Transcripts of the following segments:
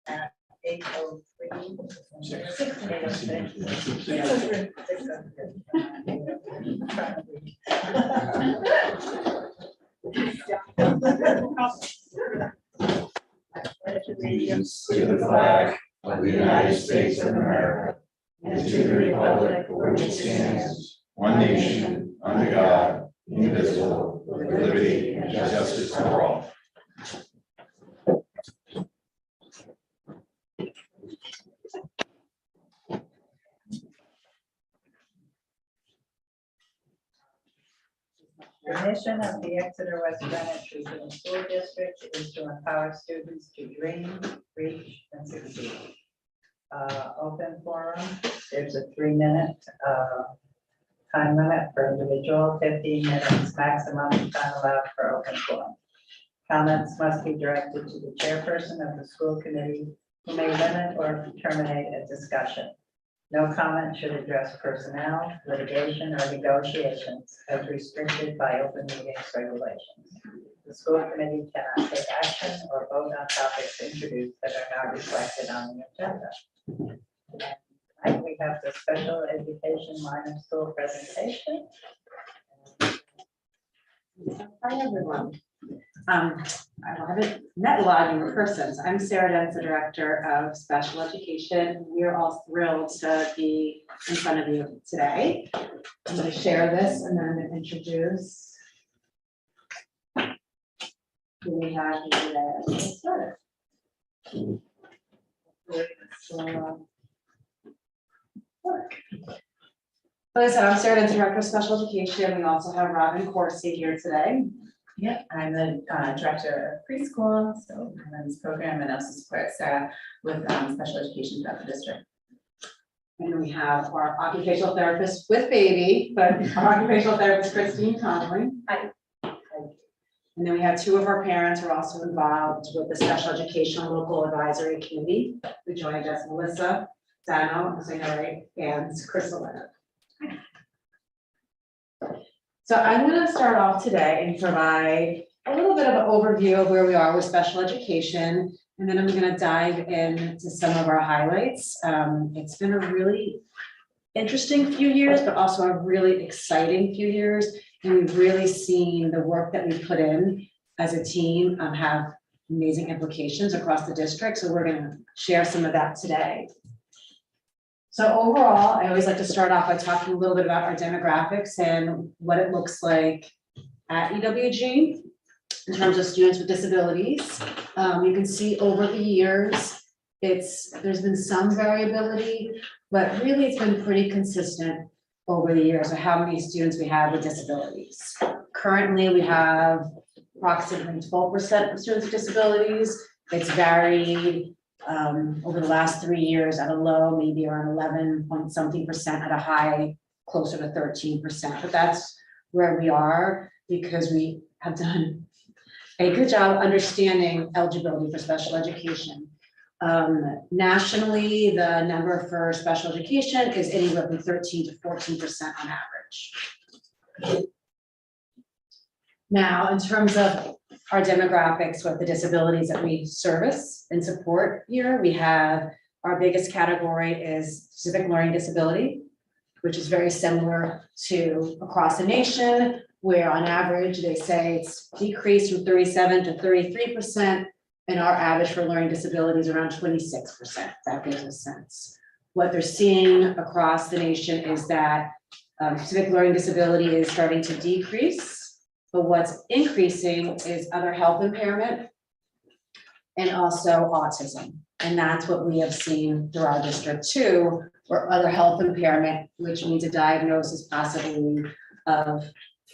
at 8:03. Allegiance to the flag of the United States of America and to the republic for which it stands, one nation, under God, indivisible, with liberty and justice for all. The mission of the Exeter West Greenwich Regional School District is to empower students to dream, reach, and succeed. Open forum, there's a 3-minute time limit for individual, 15 minutes maximum time allowed for open forum. Comments must be directed to the chairperson of the school committee, who may limit or terminate a discussion. No comment should address personnel, litigation, or negotiations as restricted by open meetings regulations. The school committee cannot take action or vote on topics introduced that are not reflected on the agenda. Tonight we have the special education minor school presentation. Hi, everyone. I haven't met a lot of you in person. So I'm Sarah Dentz, the Director of Special Education. We're all thrilled to be in front of you today. I'm going to share this and then introduce who we have here today. Let's get started. Like I said, I'm Sarah Dentz, Director of Special Education. We also have Robin Corsi here today. Yeah, I'm the director of preschool, so I run this program and also support Sarah with special education throughout the district. And then we have our occupational therapist with baby, but our occupational therapist, Christine Conley. Hi. And then we have 2 of our parents who are also involved with the Special Education Local Advisory Committee, who joined us, Melissa Dano, and Crystal Leonard. So I'm going to start off today and provide a little bit of an overview of where we are with special education, and then I'm going to dive into some of our highlights. It's been a really interesting few years, but also a really exciting few years, and we've really seen the work that we put in as a team have amazing implications across the district, so we're going to share some of that today. So overall, I always like to start off by talking a little bit about our demographics and what it looks like at EWG in terms of students with disabilities. You can see over the years, there's been some variability, but really it's been pretty consistent over the years of how many students we have with disabilities. Currently, we have approximately 12% of students with disabilities. It's varied over the last 3 years at a low, maybe around 11 point something percent, at a high, closer to 13%. But that's where we are because we have done a good job understanding eligibility for special education. Nationally, the number for special education is anywhere from 13 to 14% on average. Now, in terms of our demographics with the disabilities that we service and support here, we have our biggest category is specific learning disability, which is very similar to across the nation, where on average they say it's decreased from 37 to 33%, and our average for learning disability is around 26%. That gives a sense. What they're seeing across the nation is that specific learning disability is starting to decrease. But what's increasing is other health impairment and also autism. And that's what we have seen through our district too, or other health impairment, which means a diagnosis possibly of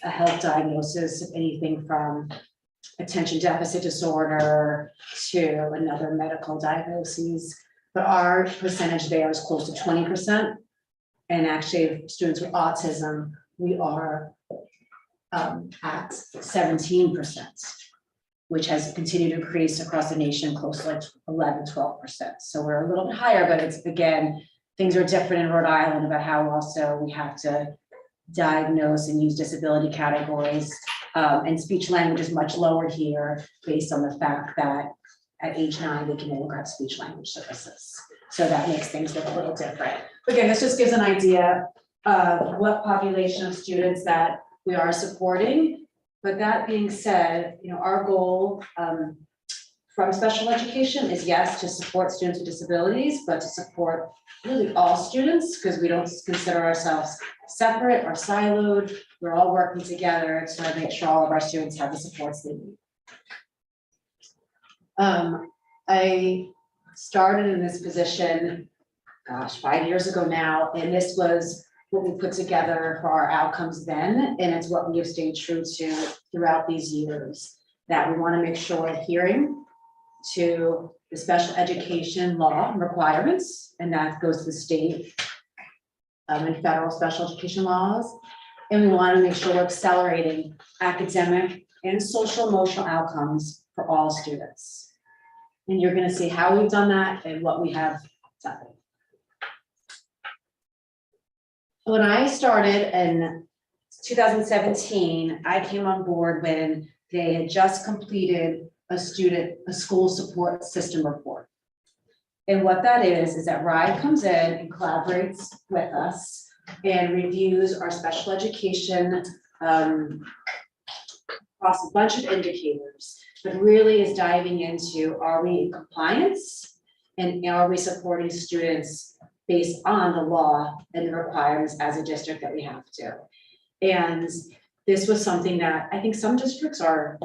a health diagnosis of anything from attention deficit disorder to another medical diagnosis. But our percentage there is close to 20%. And actually, students with autism, we are at 17%, which has continued to increase across the nation, close to like 11, 12%. So we're a little bit higher, but it's, again, things are different in Rhode Island about how also we have to diagnose and use disability categories. And speech language is much lower here based on the fact that at age 9, they can no longer have speech language services. So that makes things look a little different. Again, this just gives an idea of what population of students that we are supporting. But that being said, our goal from special education is, yes, to support students with disabilities, but to support really all students, because we don't consider ourselves separate or siloed. We're all working together to make sure all of our students have the supports they need. I started in this position, 5 years ago now, and this was what we put together for our outcomes then, and it's what we have stayed true to throughout these years, that we want to make sure we're adhering to the special education law requirements, and that goes to the state and federal special education laws. And we want to make sure we're accelerating academic and social emotional outcomes for all students. And you're going to see how we've done that and what we have done. When I started in 2017, I came on board when they had just completed a school support system report. And what that is that RIDE comes in and collaborates with us and reviews our special education across a bunch of indicators, but really is diving into, are we in compliance and are we supporting students based on the law and the requirements as a district that we have to. And this was something that I think some districts are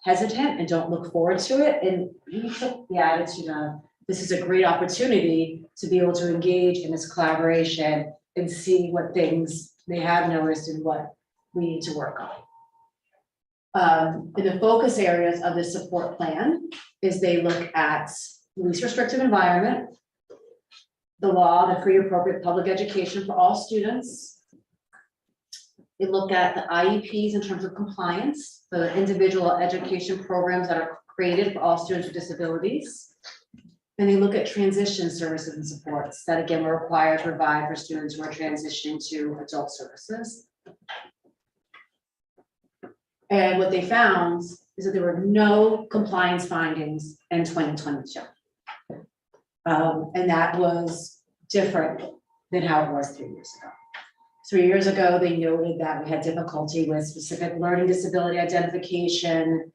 hesitant and don't look forward to it. And we took the attitude of, this is a great opportunity to be able to engage in this collaboration and see what things they have noticed and what we need to work on. In the focus areas of the support plan is they look at least restrictive environment, the law, the free appropriate public education for all students. They look at the IEPs in terms of compliance, the individual education programs that are created for all students with disabilities. And they look at transition services and supports that, again, we're required to provide for students who are transitioning to adult services. And what they found is that there were no compliance findings in 2022. And that was different than how it was 3 years ago. 3 years ago, they noted that we had difficulty with specific learning disability identification.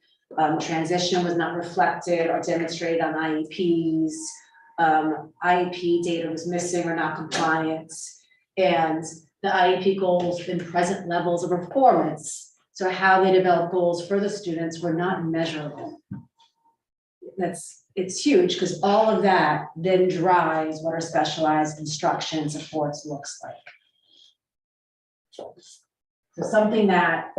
Transition was not reflected or demonstrated on IEPs. IEP data was missing or not compliant. And the IEP goals and present levels of performance, so how they develop goals for the students, were not measurable. It's huge, because all of that then drives what our specialized instruction and supports looks like. So something that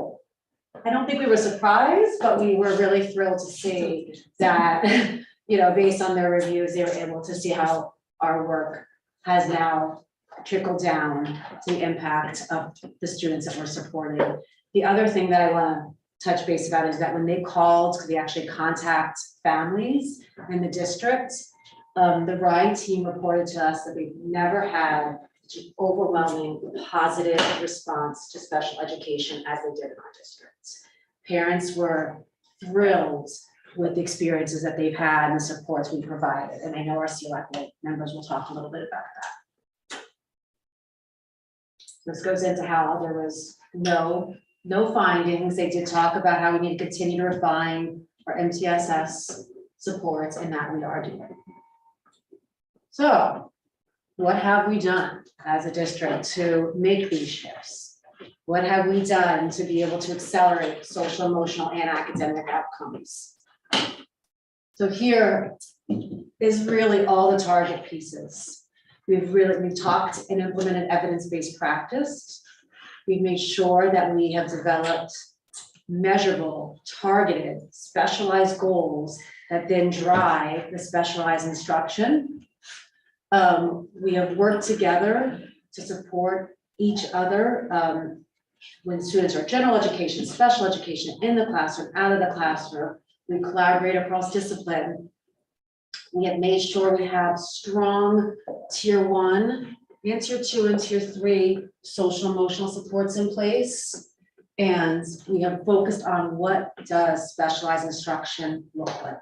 I don't think we were surprised, but we were really thrilled to see that, based on their reviews, they were able to see how our work has now trickled down to the impact of the students that we're supporting. The other thing that I want to touch base about is that when they called, because they actually contact families in the district, the RIDE team reported to us that we've never had such an overwhelming positive response to special education as they did in our district. Parents were thrilled with the experiences that they've had and the supports we provided. And I know our CLEC members will talk a little bit about that. This goes into how there was no findings. They did talk about how we need to continue to refine our MTSS supports, and that we are doing. So what have we done as a district to make these shifts? What have we done to be able to accelerate social, emotional, and academic outcomes? So here is really all the target pieces. We've talked and implemented evidence-based practice. We've made sure that we have developed measurable, targeted, specialized goals that then drive the specialized instruction. We have worked together to support each other when students are general education, special education, in the classroom, out of the classroom. We collaborate across discipline. We have made sure we have strong tier 1 and tier 2 and tier 3 social emotional supports in place. And we have focused on what does specialized instruction look like.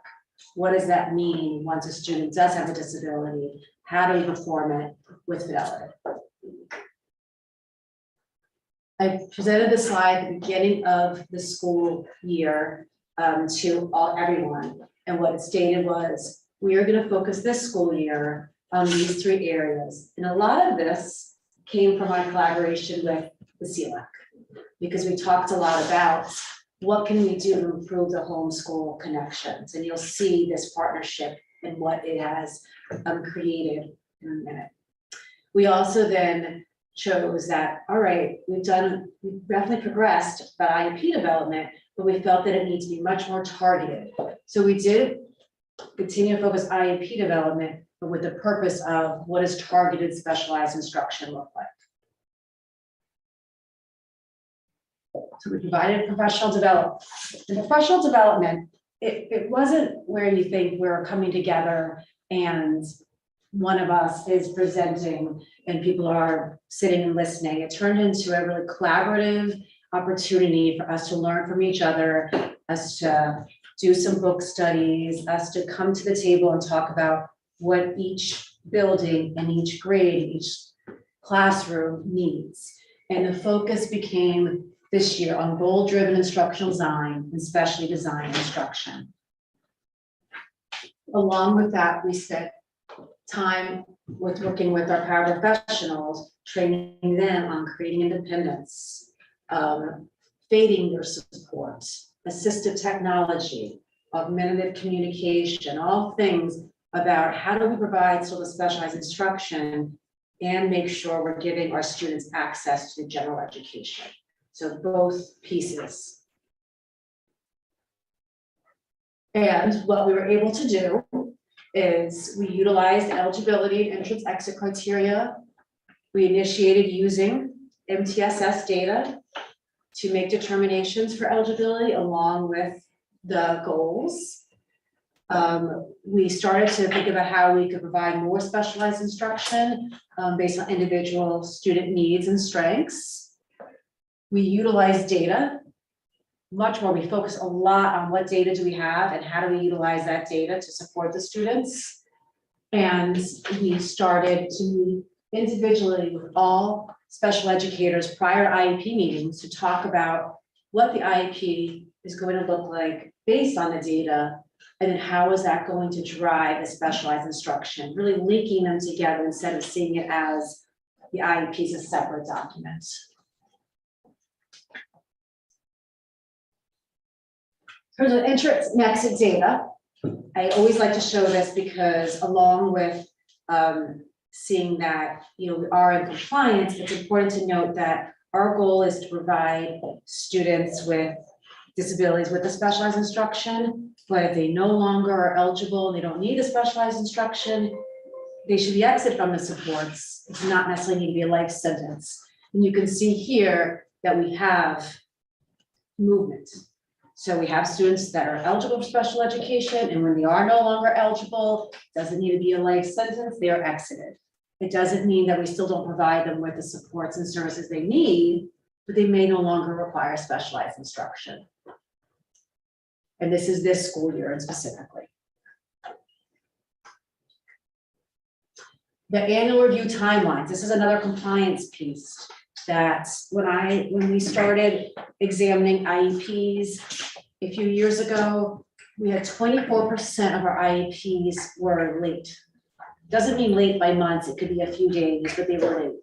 What does that mean once a student does have a disability? How do we perform it with fidelity? I presented this slide at the beginning of the school year to everyone. And what it stated was, we are going to focus this school year on these 3 areas. And a lot of this came from our collaboration with the CLEC, because we talked a lot about what can we do to improve the homeschool connections. And you'll see this partnership and what it has created in a minute. We also then chose that, all right, we've definitely progressed by IEP development, but we felt that it needs to be much more targeted. So we did continue to focus IEP development, but with the purpose of what does targeted specialized instruction look like? So we provided professional development. The professional development, it wasn't where you think we're coming together and one of us is presenting and people are sitting and listening. It turned into a really collaborative opportunity for us to learn from each other, us to do some book studies, us to come to the table and talk about what each building and each grade, each classroom needs. And the focus became this year on goal-driven instructional design and specially designed instruction. Along with that, we spent time with working with our paraprofessionals, training them on creating independence, fading their support, assistive technology, augmentative communication, all things about how do we provide sort of specialized instruction and make sure we're giving our students access to general education. So both pieces. And what we were able to do is we utilized eligibility and entrance exit criteria. We initiated using MTSS data to make determinations for eligibility along with the goals. We started to think about how we could provide more specialized instruction based on individual student needs and strengths. We utilize data much more. We focus a lot on what data do we have and how do we utilize that data to support the students. And we started to meet individually with all special educators prior to IEP meetings to talk about what the IEP is going to look like based on the data, and then how is that going to drive the specialized instruction, really linking them together instead of seeing it as the IEP is a separate document. For the entrance and exit data, I always like to show this because along with seeing that we are in compliance, it's important to note that our goal is to provide students with disabilities with the specialized instruction, but if they no longer are eligible and they don't need the specialized instruction, they should be exited from the supports. It's not necessarily need to be a life sentence. And you can see here that we have movement. So we have students that are eligible for special education, and when they are no longer eligible, doesn't need to be a life sentence, they are exited. It doesn't mean that we still don't provide them with the supports and services they need, but they may no longer require specialized instruction. And this is this school year specifically. The annual review timelines, this is another compliance piece that when we started examining IEPs a few years ago, we had 24% of our IEPs were late. Doesn't mean late by months, it could be a few days, but they were late.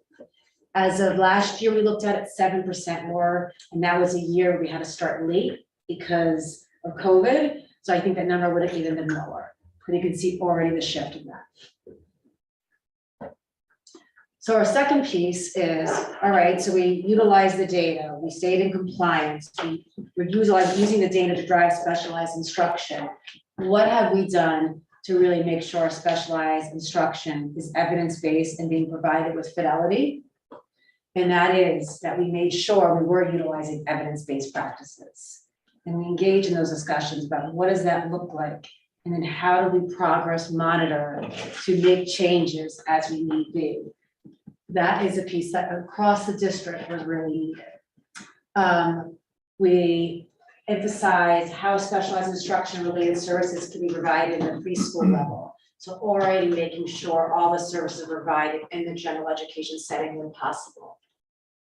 As of last year, we looked at it, 7% more, and that was a year we had to start late because of COVID. So I think that number would have even been lower. But you can see already the shift in that. So our second piece is, all right, so we utilize the data, we stayed in compliance, we're using the data to drive specialized instruction. What have we done to really make sure our specialized instruction is evidence-based and being provided with fidelity? And that is that we made sure we were utilizing evidence-based practices. And we engage in those discussions about what does that look like? And then how do we progress monitor to make changes as we need be? That is a piece that across the district was really needed. We emphasize how specialized instruction related services can be provided in the preschool level. So already making sure all the services are provided in the general education setting when possible.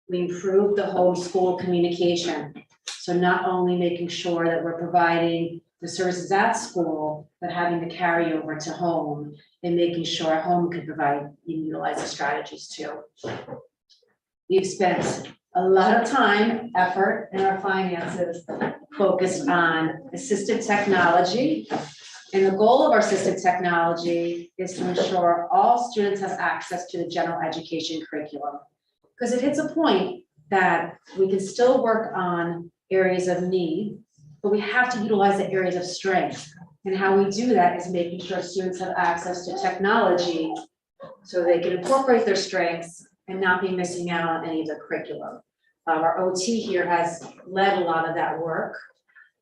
We improved the homeschool communication. So not only making sure that we're providing the services at school, but having the carryover to home and making sure home can provide and utilize the strategies too. We've spent a lot of time, effort in our finances focused on assistive technology. And the goal of our assistive technology is to ensure all students have access to the general education curriculum. Because it hits a point that we can still work on areas of need, but we have to utilize the areas of strength. And how we do that is making sure students have access to technology so they can incorporate their strengths and not be missing out on any of the curriculum. Our OT here has led a lot of that work.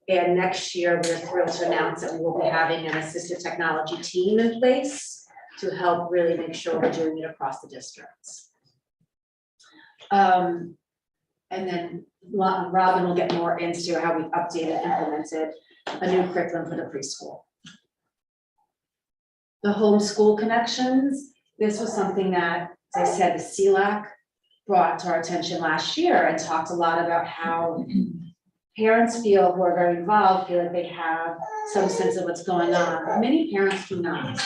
And next year, we're thrilled to announce that we will be having an assistive technology team in place to help really make sure we're doing it across the districts. And then Robin will get more into how we've updated and implemented a new curriculum for the preschool. The Homeschool Connections, this was something that, as I said, the CLAC brought to our attention last year and talked a lot about how parents feel who are very involved feel like they have some sense of what's going on, but many parents do not.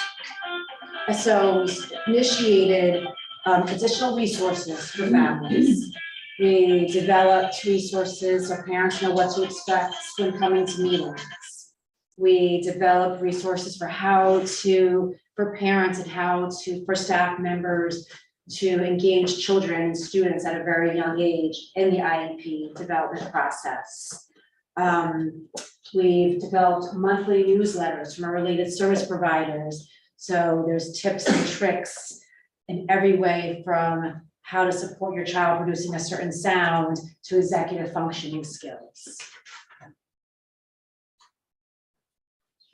And so we initiated additional resources for families. We developed resources so parents know what to expect when coming to meetings. We developed resources for for parents and for staff members to engage children and students at a very young age in the IEP development process. We've developed monthly newsletters from our related service providers. So there's tips and tricks in every way from how to support your child producing a certain sound to executive functioning skills.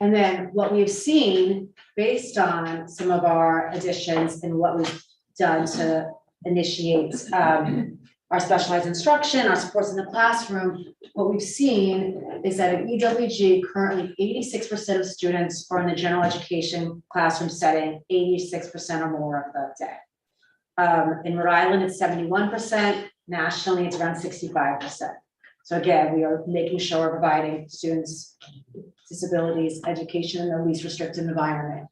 And then what we've seen based on some of our additions and what we've done to initiate our specialized instruction, our supports in the classroom, what we've seen is that at EWG, currently 86% of students are in the general education classroom setting, 86% or more of the day. In Rhode Island, it's 71%. Nationally, it's around 65%. So again, we are making sure we're providing students with disabilities education in the least restrictive environment.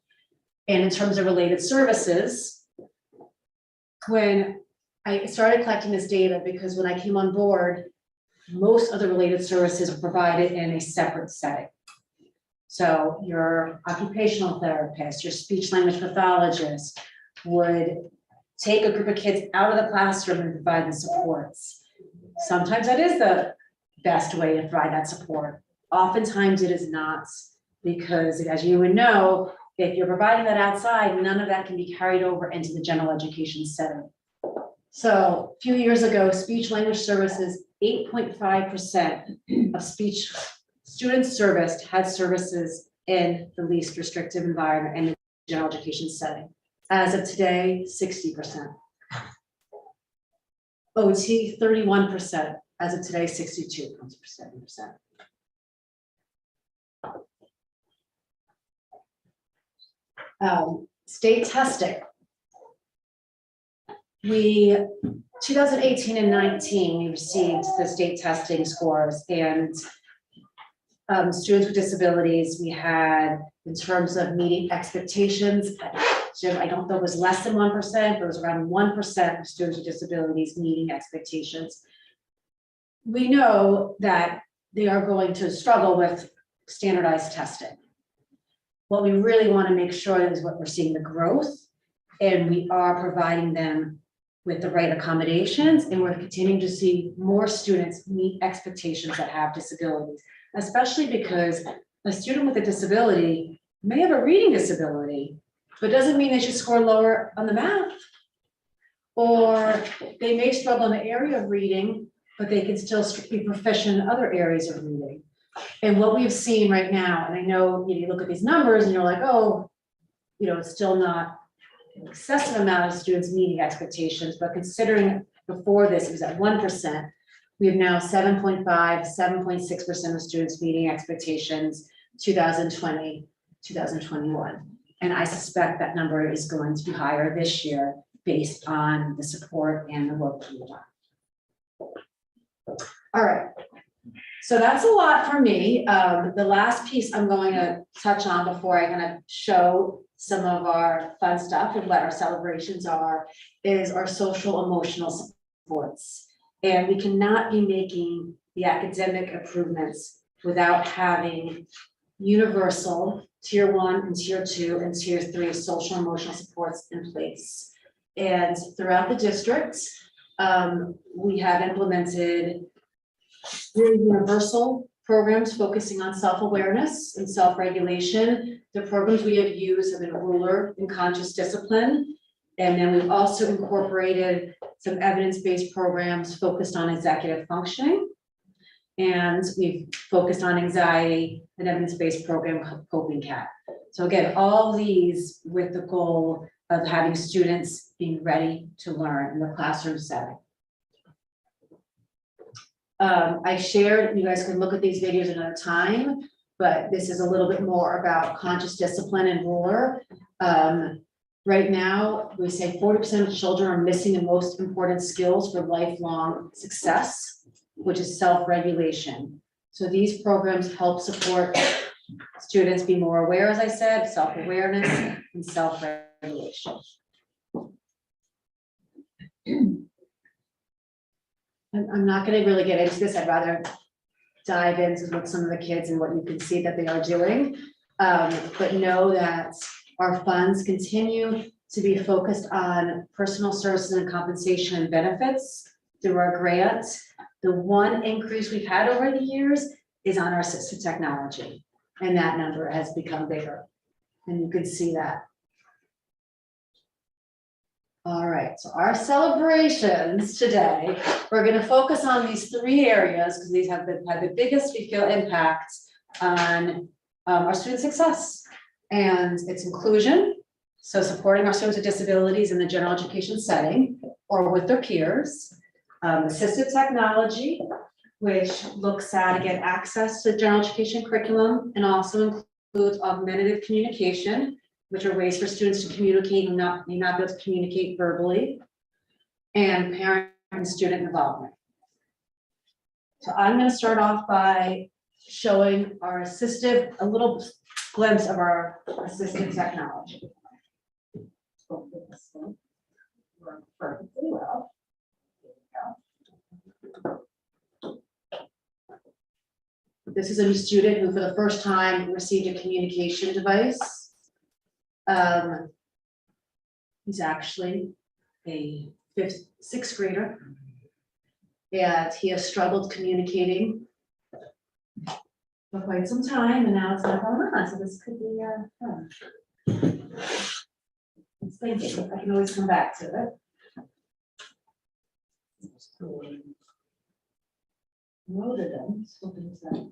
And in terms of related services, when I started collecting this data, because when I came on board, most of the related services are provided in a separate setting. So your occupational therapist, your speech language pathologist would take a group of kids out of the classroom and provide the supports. Sometimes that is the best way to provide that support. Oftentimes it is not, because as you would know, if you're providing that outside, none of that can be carried over into the general education setting. So a few years ago, speech language services, 8.5% of speech students serviced had services in the least restrictive environment and the general education setting. As of today, 60%. OT, 31%. As of today, 62%. State testing. 2018 and 19, we received the state testing scores, and students with disabilities, we had, in terms of meeting expectations, I don't know if it was less than 1%, but it was around 1% of students with disabilities meeting expectations. We know that they are going to struggle with standardized testing. What we really want to make sure is what we're seeing the growth, and we are providing them with the right accommodations, and we're continuing to see more students meet expectations that have disabilities, especially because a student with a disability may have a reading disability, but doesn't mean they should score lower on the math. Or they may struggle in the area of reading, but they can still be proficient in other areas of reading. And what we've seen right now, and I know you look at these numbers and you're like, oh, it's still not an excessive amount of students meeting expectations, but considering before this it was at 1%, We have now 7.6% of students meeting expectations, 2020, 2021. And I suspect that number is going to be higher this year based on the support and the work we've done. All right, so that's a lot for me. The last piece I'm going to touch on before I kind of show some of our fun stuff and what our celebrations are, is our social emotional supports. And we cannot be making the academic improvements without having universal tier 1 and tier 2 and tier 3 social emotional supports in place. And throughout the district, we have implemented really universal programs focusing on self-awareness and self-regulation. The programs we have used have been ruler and conscious discipline. And then we've also incorporated some evidence-based programs focused on executive functioning. And we've focused on anxiety, an evidence-based program called Coping Cat. So again, all these with the goal of having students being ready to learn in the classroom setting. I shared, you guys can look at these videos another time, but this is a little bit more about conscious discipline and ruler. Right now, we say 40% of children are missing the most important skills for lifelong success, which is self-regulation. So these programs help support students be more aware, as I said, self-awareness and self-regulation. I'm not going to really get into this. I'd rather dive into with some of the kids and what you can see that they are doing. But know that our funds continue to be focused on personal services and compensation and benefits through our grant. The one increase we've had over the years is on our assistive technology, and that number has become bigger. And you can see that. All right, so our celebrations today, we're going to focus on these 3 areas because these have had the biggest, we feel, impact on our student success. And it's inclusion, so supporting our students with disabilities in the general education setting or with their peers. Assistive technology, which looks at, again, access to general education curriculum and also includes augmentative communication, which are ways for students to communicate and may not be able to communicate verbally, and parent and student involvement. So I'm going to start off by showing our assistive, a little glimpse of our assistive technology. Work perfectly well. There we go. This is a student who for the first time received a communication device. He's actually a 6th grader, and he has struggled communicating for quite some time, and now it's not going on, so this could be fun. It's thinking, I can always come back to it. Loaded them, so there's that.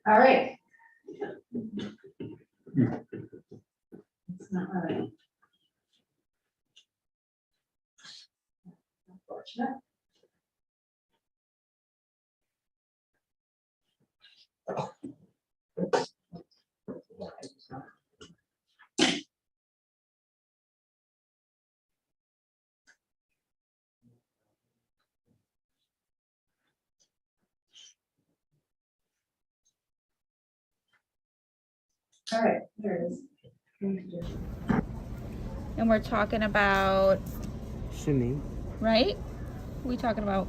All right. It's not right. Unfortunate. All right, there it is. And we're talking about, Swimming. right? We talking about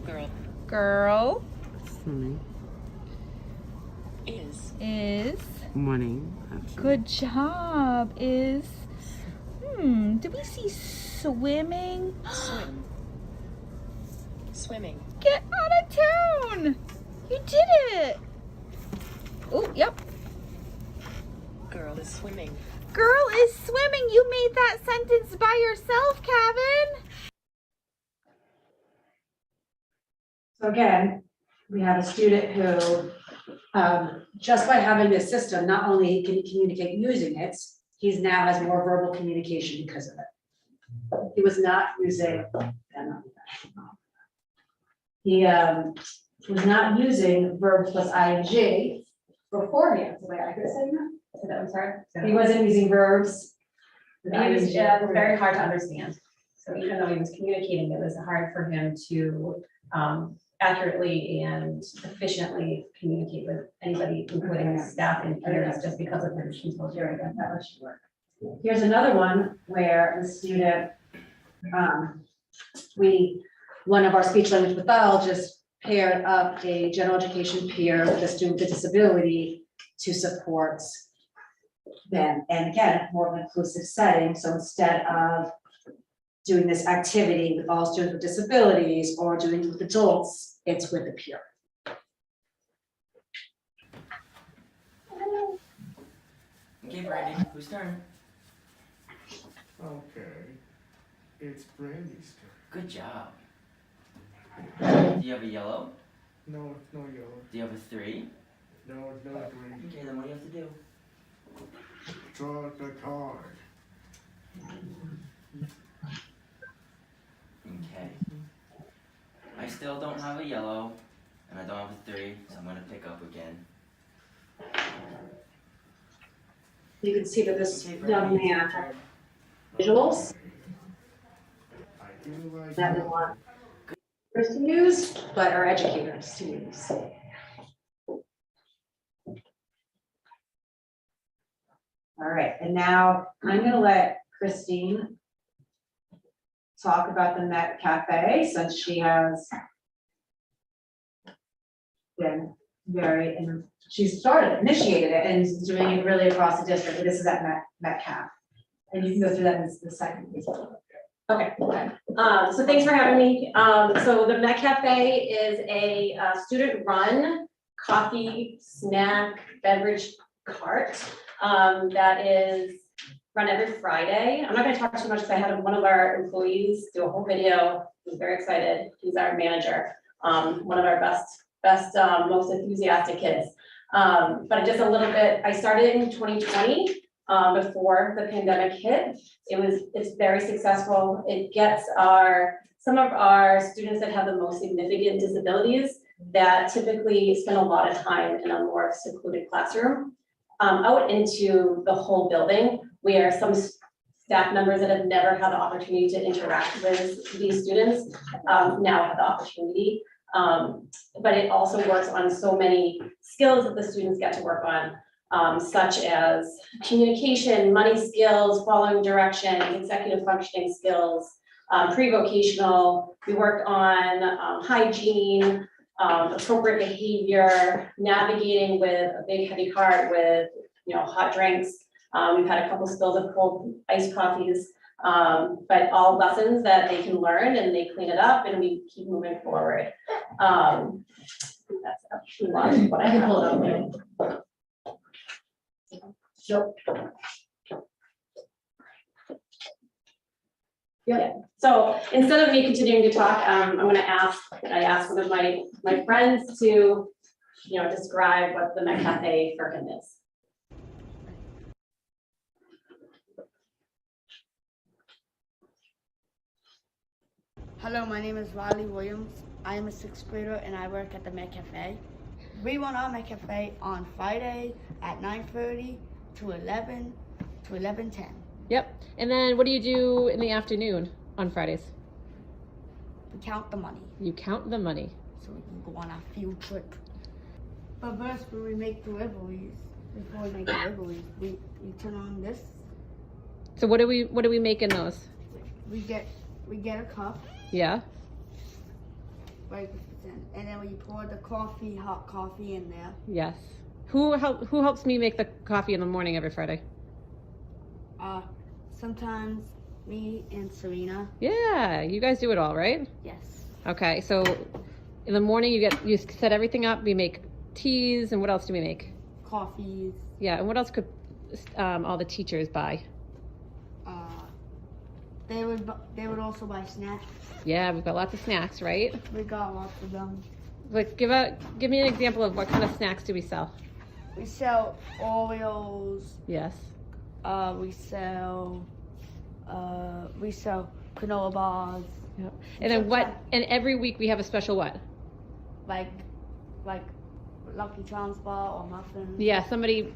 girl Swimming. is Morning. Actually. good job is do we see swimming? Swimming. Get out of town. You did it. Oh, yep. Girl is swimming. Girl is swimming. You made that sentence by yourself, Kevin. So again, we have a student who, just by having this system, not only can he communicate using it, He's now has more verbal communication because of it. He was not using, he was not using verb plus ing beforehand. Is that accurate statement? I'm sorry. He wasn't using verbs. with It was ing very hard to understand. So even though he was communicating, it was hard for him to accurately and efficiently communicate with anybody, including staff and peers, just because of his control hearing. Here's another one where the student, one of our speech language pathologists paired up a general education peer with a student with a disability to support them. And again, more of an inclusive setting. So instead of doing this activity with all students with disabilities or doing it with adults, it's with a peer. Okay, Brandon, whose turn? Okay, it's Brandy's turn. Good job. Do you have a yellow? No, it's no yellow. Do you have a 3? No, it's no green. Okay, then what do you have to do? Draw the card. Okay. I still don't have a yellow, and I don't have a 3, so I'm gonna pick up again. You can see that this Okay, young Brandy, it's your man turn. visuals I do like that we want us to use, but our educators to use. All right, and now I'm gonna let Christine talk about the Met Cafe, since she has been very, and she's initiated it, and is doing it really across the district, but this is at Metcalf. And you can go through that in the second. Okay, so thanks for having me. So the Met Cafe is a student-run coffee, snack, beverage cart that is run every Friday. I'm not gonna talk too much because I had one of our employees do a whole video. He's very excited. He's our manager, one of our best, most enthusiastic kids. But just a little bit, I started in 2020. Before the pandemic hit. It's very successful. It gets some of our students that have the most significant disabilities that typically spend a lot of time in a more secluded classroom, out into the whole building, where some staff members that have never had the opportunity to interact with these students now have the opportunity. But it also works on so many skills that the students get to work on. Such as communication, money skills, following directions, executive functioning skills, pre-vocational. We worked on hygiene, appropriate behavior, navigating with a big heavy cart with hot drinks. We've had a couple spills of cold iced coffees, but all lessons that they can learn, and they clean it up and we keep moving forward. That's actually what I can pull it up. Sure. Yeah, so instead of me continuing to talk, I asked one of my friends to, describe what the Met Cafe for him is. Hello, my name is Riley Williams. I am a 6th grader and I work at the Met Cafe. We run our Met Cafe on Friday at 9:30 to 11 to 11:10. Yep. And then what do you do in the afternoon on Fridays? We count the money You count the money. so we can go on our field trip. But first, when we make deliveries, before we make deliveries, we turn on this. So what do we make in those? We get a cup, Yeah. right? And then we pour the hot coffee in there. Yes. Who helps me make the coffee in the morning every Friday? Sometimes me and Serena. Yeah, you guys do it all, right? Yes. Okay, so in the morning you set everything up, we make teas, and what else do we make? Coffees. Yeah, and what else could all the teachers buy? They would also buy snacks. Yeah, we've got lots of snacks, right? We got lots of them. Like give me an example of what kind of snacks do we sell? We sell Oreos, Yes. We sell granola bars. Yep. And then what, and every week we have a special what? Like Lucky Charms bar or muffins. Yeah, somebody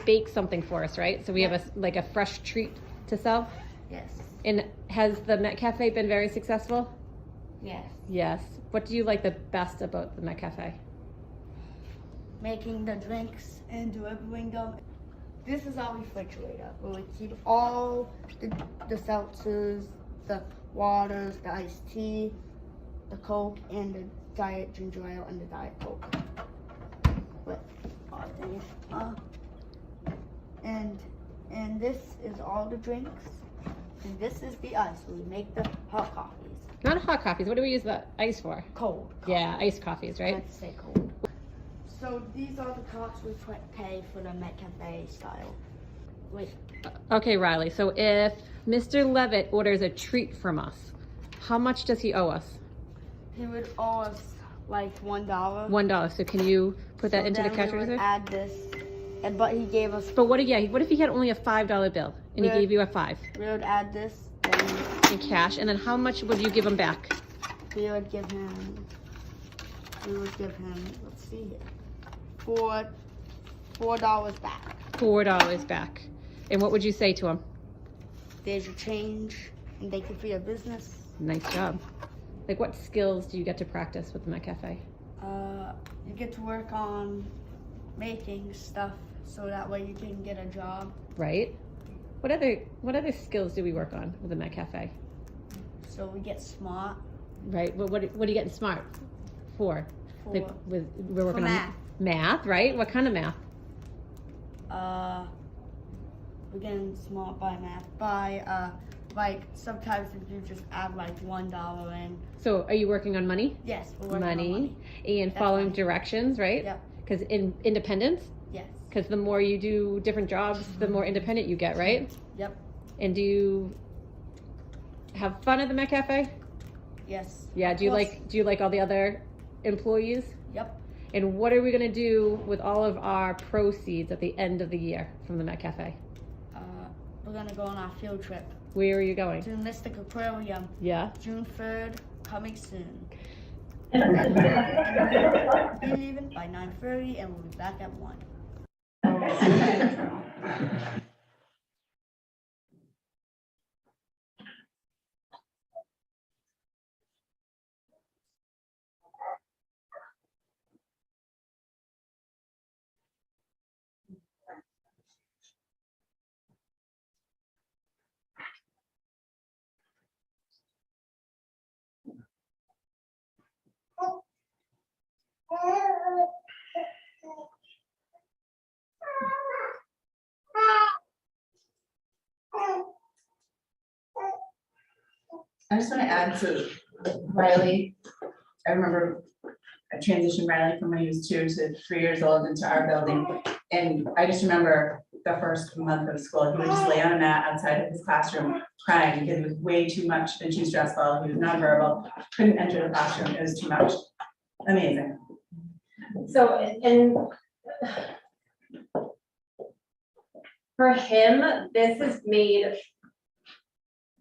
bakes something for us, right? So we have a fresh treat to sell. Yes. And has the Met Cafe been very successful? Yes. Yes. What do you like the best about the Met Cafe? Making the drinks and delivering them. This is our refrigerator where we keep all the seltzers, the waters, the iced tea, the Coke, and the diet ginger ale and the diet Coke. But and this is all the drinks, and this is the ice. We make the hot coffees. Not hot coffees. What do we use the ice for? Cold. Yeah, iced coffees, I right? like to say cold. So these are the costs we pay for the Met Cafe style. Wait. Okay, Riley. So if Mr. Levitt orders a treat from us, how much does he owe us? He would owe us like $1. $1. So can you put that into the cash we would register? add this, but he gave us. But what if he had only a $5 bill and he gave you a $5 We would add this. in cash, and then how much would you give him back? We would give him. Let's see here. $4 back. $4 back. And what would you say to him? There's your change, and thank you for your business. Nice job. Like, what skills do you get to practice with the Met Cafe? You get to work on making stuff so that way you can get a job. Right. What other skills do we work on with the Met Cafe? So we get smart. Right. What are you getting smart for? Like we're working math. on math, right? What kind of math? We're getting smart by math. By like sometimes if you just add like $1 in. So are you working on money? Yes, we're working on money. And That's following money. directions, right? Yep. Because in independence. Yes. Because the more you do different jobs, the more independent you get, right? Yep. And do you have fun at the Met Cafe? Yes. Yeah. Do you like all the other employees? Yep. And what are we gonna do with all of our proceeds at the end of the year from the Met Cafe? We're gonna go on our field trip Where are you going? to Mystic Aquarium, Yeah. June 3rd, coming soon. Be leaving by 9:30 and we'll be back at 1. I just want to add to Riley. I remember I transitioned Riley from when he was 2 to 3 years old into our building. And I just remember the first month of school, he would just lay on a mat outside of his classroom crying because it was way too much and too stressful. He was nonverbal, couldn't enter the classroom. It was too much. Amazing. So, and for him, this has made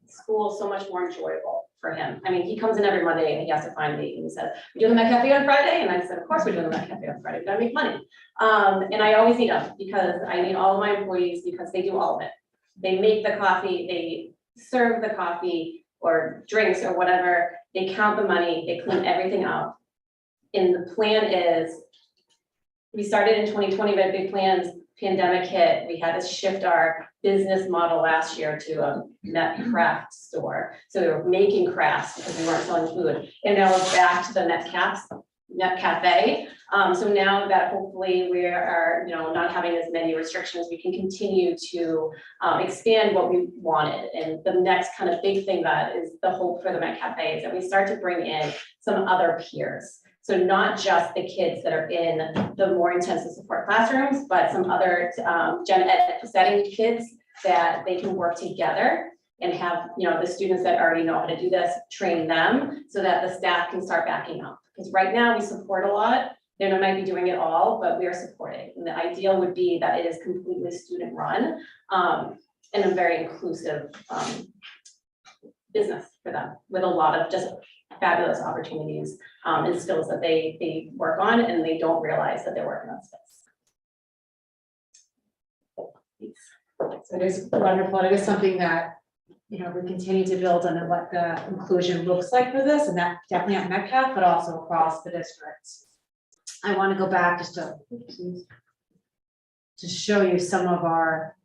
school so much more enjoyable for him. I mean, he comes in every Monday and he has to find me and he says, "We doing the Met Cafe on Friday?" And I said, "Of course we're doing the Met Cafe on Friday. We gotta make money." And I always need them because I need all of my employees because they do all of it. They make the coffee, they serve the coffee or drinks or whatever. They count the money, they clean everything up. And the plan is, we started in 2020, we had big plans, pandemic hit, we had to shift our business model last year to a net craft store. So we were making crafts because we weren't selling food. And now we're back to the Net Cafe. So now that hopefully we are, not having as many restrictions, we can continue to expand what we wanted. And the next kind of big thing that is the hope for the Met Cafe is that we start to bring in some other peers. So not just the kids that are in the more intensive support classrooms, but some other gen ed setting kids that they can work together and have, the students that already know how to do this, train them so that the staff can start backing up. Because right now we support a lot. They might be doing it all, but we are supporting. And the ideal would be that it is completely student run. and a very inclusive, business for them, with a lot of just fabulous opportunities, and skills that they work on, and they don't realize that they're working on skills. So it is wonderful. It is something that, you know, we continue to build on what the inclusion looks like for this, and that definitely at Metcalf, but also across the district. I want to go back just to show you some of our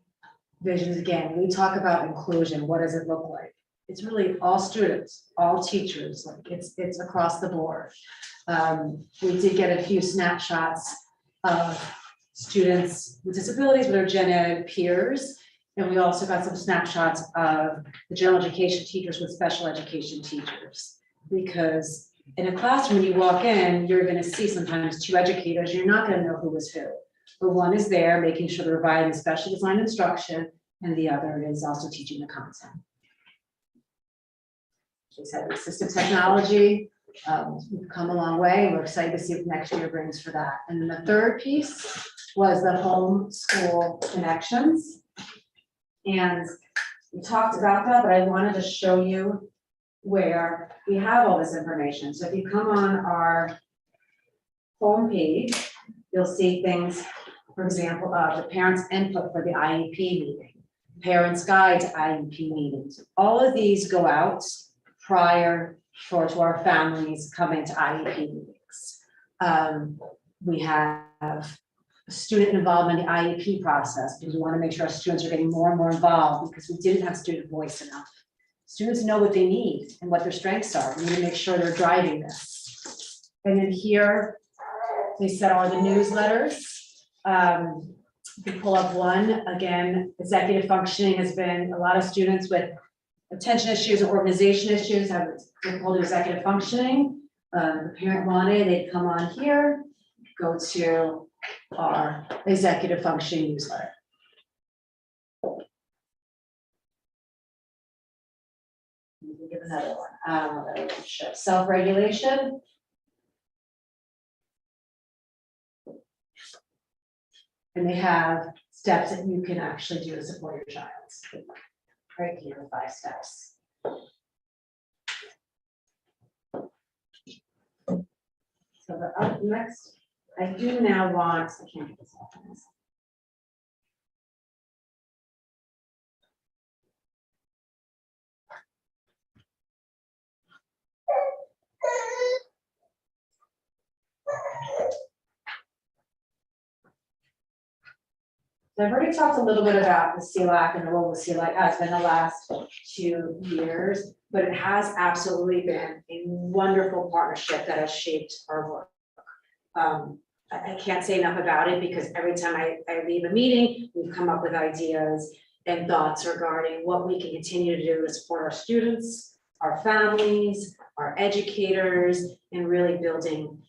visions again. When we talk about inclusion, what does it look like? It's really all students, all teachers, like it's across the board. We did get a few snapshots of students with disabilities with our gen ed peers. And we also got some snapshots of the general education teachers with special education teachers. Because in a classroom, when you walk in, you're gonna see sometimes two educators, you're not gonna know who is who. But one is there making sure they're providing specially designed instruction, and the other is also teaching the content. We said assistive technology, we've come a long way, and we're excited to see what next year brings for that. And then the third piece was the Homeschool Connections. And we talked about that, but I wanted to show you where we have all this information. So if you come on our homepage, you'll see things, for example, the parents' input for the IEP meeting, parents' guide to IEP meetings. All of these go out prior to our families coming to IEP meetings. We have student involvement in the IEP process, because we want to make sure our students are getting more and more involved, because we didn't have student voice enough. Students know what they need and what their strengths are. We need to make sure they're driving this. And then here, they said are the newsletters. We pull up one, again, executive functioning has been a lot of students with attention issues or organization issues have been called executive functioning. The parent wanted, they'd come on here, go to our executive functioning newsletter. Give another one. Self-regulation. And they have steps that you can actually do to support your child. Right here, 5 steps. So the up next, I do now want, I can't get this off. So I've already talked a little bit about the CLAC and the role the CLAC has been the last 2 years, but it has absolutely been a wonderful partnership that has shaped our work. I can't say enough about it, because every time I leave a meeting, we've come up with ideas and thoughts regarding what we can continue to do to support our students, our families, our educators, and really building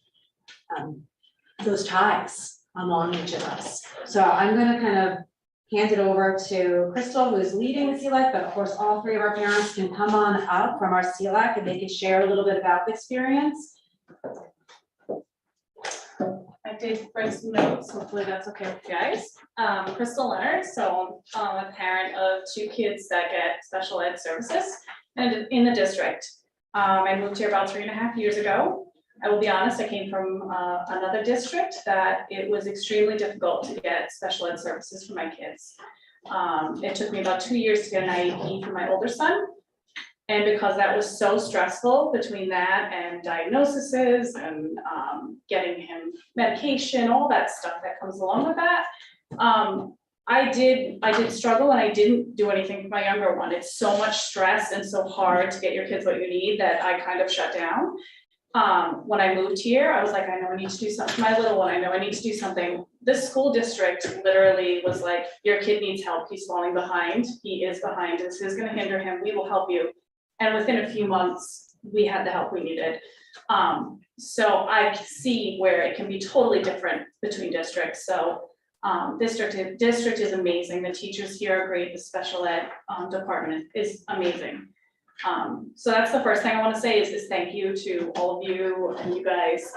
those ties among each of us. So I'm going to kind of hand it over to Crystal, who is leading the CLAC, but of course, all 3 of our parents can come on up from our CLAC and they can share a little bit about the experience. I did write some notes, hopefully that's okay with you guys. Crystal Leonard, so I'm a parent of 2 kids that get special ed services and in the district. I moved here about 3.5 years ago. I will be honest, I came from another district that it was extremely difficult to get special ed services for my kids. It took me about 2 years to get an IEP for my older son. And because that was so stressful between that and diagnoses and getting him medication, all that stuff that comes along with that, I did struggle, and I didn't do anything for my younger one. It's so much stress and so hard to get your kids what you need that I kind of shut down. When I moved here, I was like, I know I need to do something for my little one. I know I need to do something. This school district literally was like, your kid needs help. He's falling behind. He is behind. This is going to hinder him. We will help you. And within a few months, we had the help we needed. So I see where it can be totally different between districts. So district is amazing. The teachers here are great. The special ed department is amazing. So that's the first thing I want to say is thank you to all of you and you guys.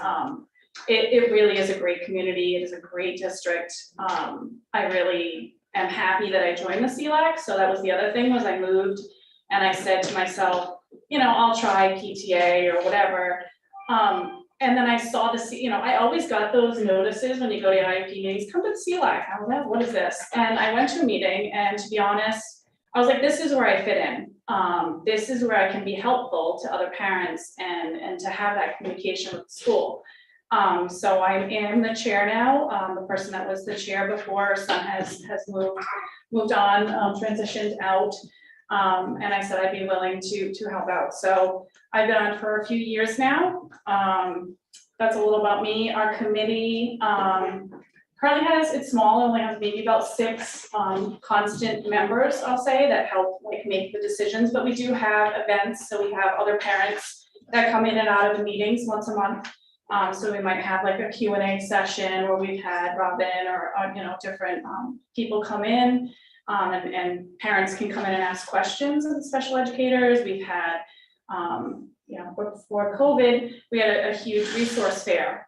It really is a great community. It is a great district. I really am happy that I joined the CLAC. So that was the other thing, was I moved and I said to myself, you know, I'll try PTA or whatever. And then I saw I always got those notices when you go to IEP meetings, come to the CLAC. I was like, what is this? And I went to a meeting, and to be honest, I was like, this is where I fit in. This is where I can be helpful to other parents and to have that communication with the school. So I am the chair now. The person that was the chair before, her son has moved on, transitioned out. And I said I'd be willing to help out. So I've been on for a few years now. That's a little about me. Our committee currently it's small, it only has maybe about 6 constant members, I'll say, that help like make the decisions, but we do have events. So we have other parents that come in and out of the meetings once a month. So we might have like a Q&A session where we've had Robin or different people come in. And parents can come in and ask questions of the special educators. We've had, before COVID, we had a huge resource fair.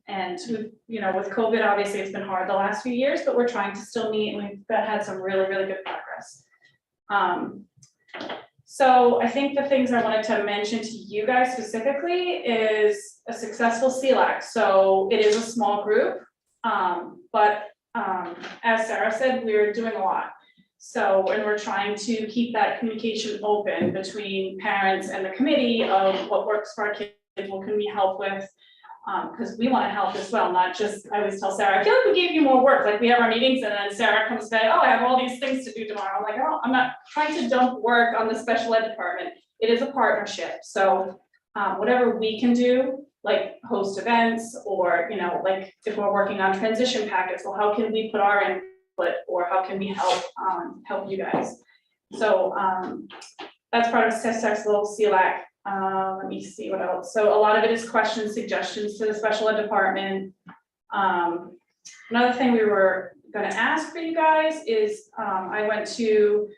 And with COVID, obviously it's been hard the last few years, but we're trying to still meet, and we've had some really, really good progress. So I think the things I wanted to mention to you guys specifically is a successful CLAC. So it is a small group, but as Sarah said, we're doing a lot. So, and we're trying to keep that communication open between parents and the committee of what works for our kids, what can we help with, because we want to help as well, not just, I always tell Sarah, I feel like we gave you more work, like we have our meetings and then Sarah comes back, oh, I have all these things to do tomorrow. I'm like, oh, I'm not trying to dump work on the special ed department. It is a partnership. So whatever we can do, like host events, or like if we're working on transition packets, well, how can we put our input, or how can we help you guys? So that's part of STESTEC's little CLAC. Let me see what else. So a lot of it is questions, suggestions to the special ed department. Another thing we were going to ask for you guys is I went to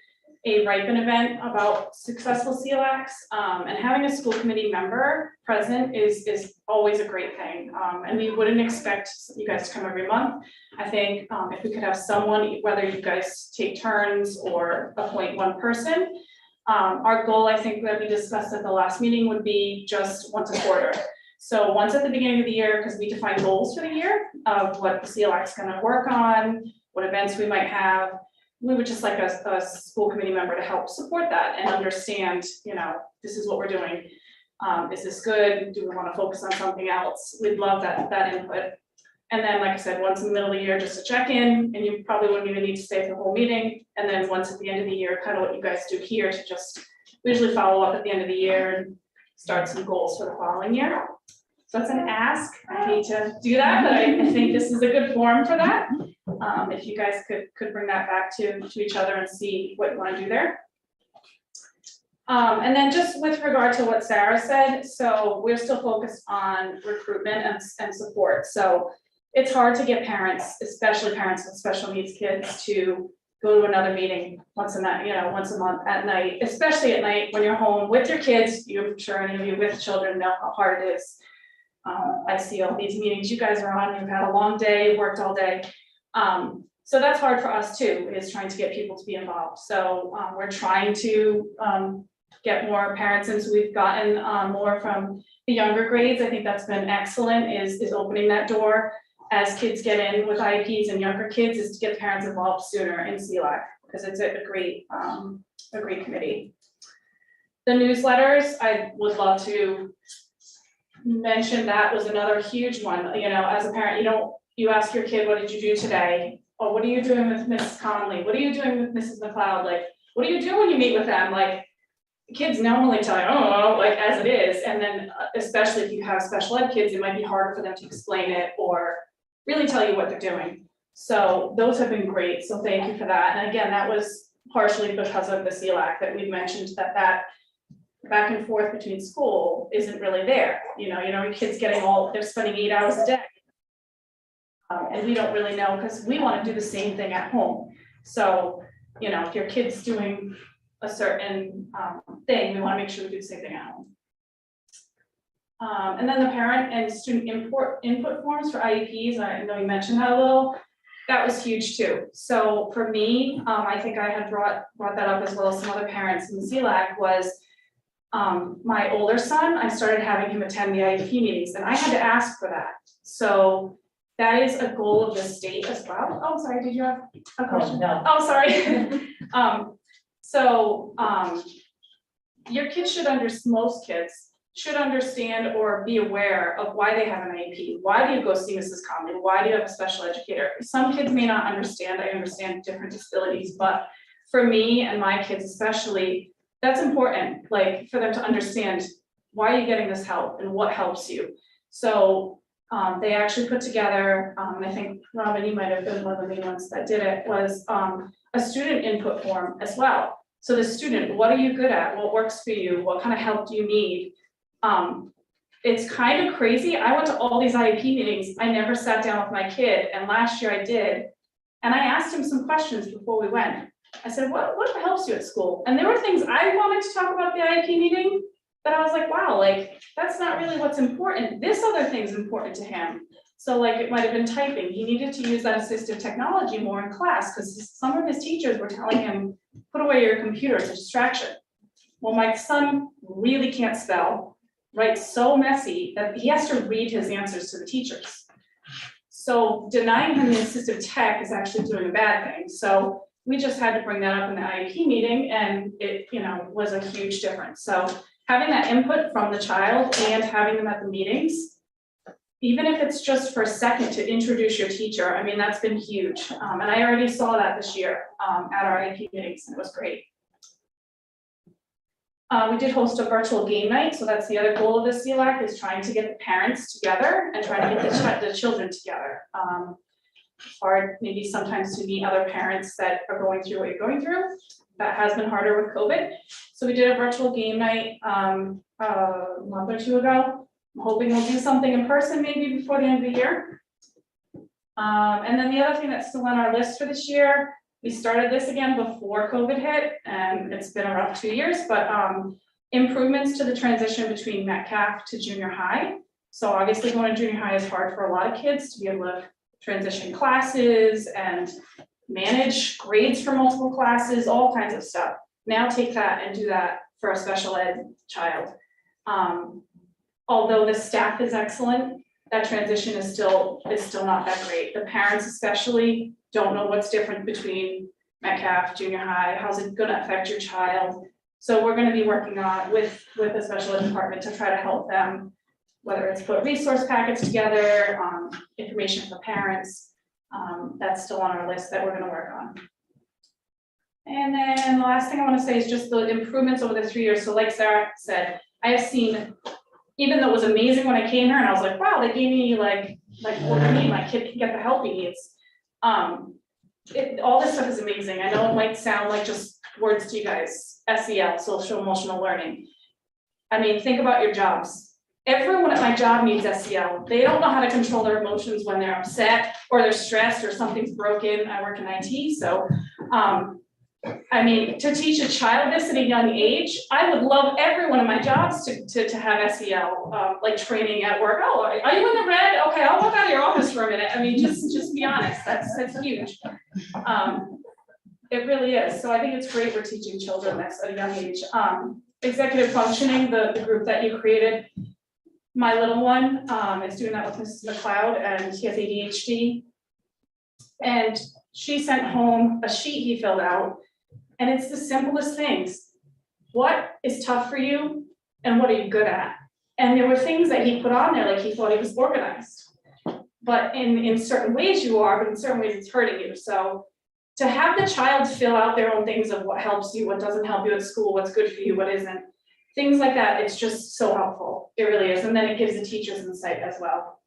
a Ripen event about successful CLACs, and having a school committee member present is always a great thing. And we wouldn't expect you guys to come every month. I think if we could have someone, whether you guys take turns or appoint one person, our goal, I think, that we discussed at the last meeting would be just once a quarter. So once at the beginning of the year, because we define goals for the year of what the CLAC is going to work on, what events we might have. We would just like a school committee member to help support that and understand, this is what we're doing. Is this good? Do we want to focus on something else? We'd love that input. And then, like I said, once in the middle of the year, just to check in, and you probably wouldn't even need to stay for the whole meeting. And then once at the end of the year, kind of what you guys do here, to just usually follow up at the end of the year and start some goals for the following year. So that's an ask. I hate to do that, but I think this is a good forum for that. If you guys could bring that back to each other and see what you want to do there. And then just with regard to what Sarah said, so we're still focused on recruitment and support. So it's hard to get parents, especially parents with special needs kids, to go to another meeting once a month at night, especially at night when you're home with your kids. I'm sure any of you with children know how hard it is. I see all these meetings you guys are on, you've had a long day, worked all day. So that's hard for us too, is trying to get people to be involved. So we're trying to get more parents in. So we've gotten more from the younger grades. I think that's been excellent, is opening that door as kids get in with IEPs and younger kids, is to get parents involved sooner in CLAC, because it's a great committee. The newsletters, I would love to mention, that was another huge one. As a parent, you ask your kid, what did you do today? Oh, what are you doing with Mrs. Conley? What are you doing with Mrs. McLeod? Like, what do you do when you meet with them? Like, kids normally tell you, oh, like as it is. And then especially if you have special ed kids, it might be harder for them to explain it or really tell you what they're doing. So those have been great. So thank you for that. And again, that was partially because of the CLAC that we've mentioned, that back and forth between school isn't really there. Your kids they're spending 8 hours a day. And we don't really know, because we want to do the same thing at home. So, if your kid's doing a certain thing, we want to make sure we do the same thing at home. And then the parent and student input forms for IEPs, I know you mentioned that a little. that was huge too. So for me, I think I had brought that up as well as some other parents in the CLAC was my older son, I started having him attend the IEP meetings and I had to ask for that. So that is a goal of the state as well. Oh, sorry, did you have a question? No. Oh, sorry. Your kids should most kids should understand or be aware of why they have an IEP. Why do you go see Mrs. Conley? Why do you have a special educator? Some kids may not understand. I understand different disabilities, but for me and my kids especially, that's important, like for them to understand why are you getting this help and what helps you. So they actually put together, I think Robin, you might have been one of the main ones that did it, was a student input form as well. So the student, what are you good at? What works for you? What kind of help do you need? It's kind of crazy. I went to all these IEP meetings. I never sat down with my kid, and last year I did. And I asked him some questions before we went. I said, what helps you at school? And there were things I wanted to talk about the IEP meeting that I was like, wow, like, that's not really what's important. This other thing's important to him. So like, it might've been typing. He needed to use that assistive technology more in class because some of his teachers were telling him, put away your computer, it's a distraction. Well, my son really can't spell, writes so messy that he has to read his answers to the teachers. So denying him the assistive tech is actually doing a bad thing. So we just had to bring that up in the IEP meeting and it, was a huge difference. So having that input from the child and having them at the meetings, even if it's just for a second to introduce your teacher, I mean, that's been huge. And I already saw that this year at our IEP meetings, and it was great. We did host a virtual game night, so that's the other goal of the CLAC is trying to get the parents together and trying to get the children together. Hard maybe sometimes to meet other parents that are going through what you're going through. That has been harder with COVID. So we did a virtual game night a month or two ago. I'm hoping we'll do something in person maybe before the end of the year. And then the other thing that's still on our list for this year, we started this again before COVID hit, and it's been a rough 2 years, but improvements to the transition between Metcalf to junior high. So obviously going to junior high is hard for a lot of kids to be able to transition classes and manage grades for multiple classes, all kinds of stuff. Now take that and do that for a special ed child. Although the staff is excellent, that transition is still not that great. The parents especially don't know what's different between Metcalf, junior high, how's it gonna affect your child? So we're gonna be working on with the special ed department to try to help them, whether it's put resource packets together, information for parents. That's still on our list that we're gonna work on. And then the last thing I wanna say is just the improvements over the 3 years. So like Sarah said, I have seen, even though it was amazing when I came here and I was like, wow, they gave me like what I need, my kid can get the help he needs. All this stuff is amazing. I know it might sound like just words to you guys, SEL, social emotional learning. I mean, think about your jobs. Everyone at my job needs SEL. They don't know how to control their emotions when they're upset or they're stressed or something's broken. I work in IT, so I mean, to teach a child this at a young age, I would love every one of my jobs to have SEL, like training at work. Oh, are you in the red? Okay, I'll walk out of your office for a minute. I mean, just be honest. That's huge. It really is. So I think it's great we're teaching children this at a young age. Executive functioning, the group that you created. My little one is doing that with Mrs. McLeod, and he has ADHD. And she sent home a sheet he filled out, and it's the simplest things. What is tough for you, and what are you good at? And there were things that he put on there, like he thought he was organized. But in certain ways you are, but in certain ways it's hurting you. So to have the child fill out their own things of what helps you, what doesn't help you at school, what's good for you, what isn't, things like that, it's just so helpful. It really is. And then it gives the teachers insight as well.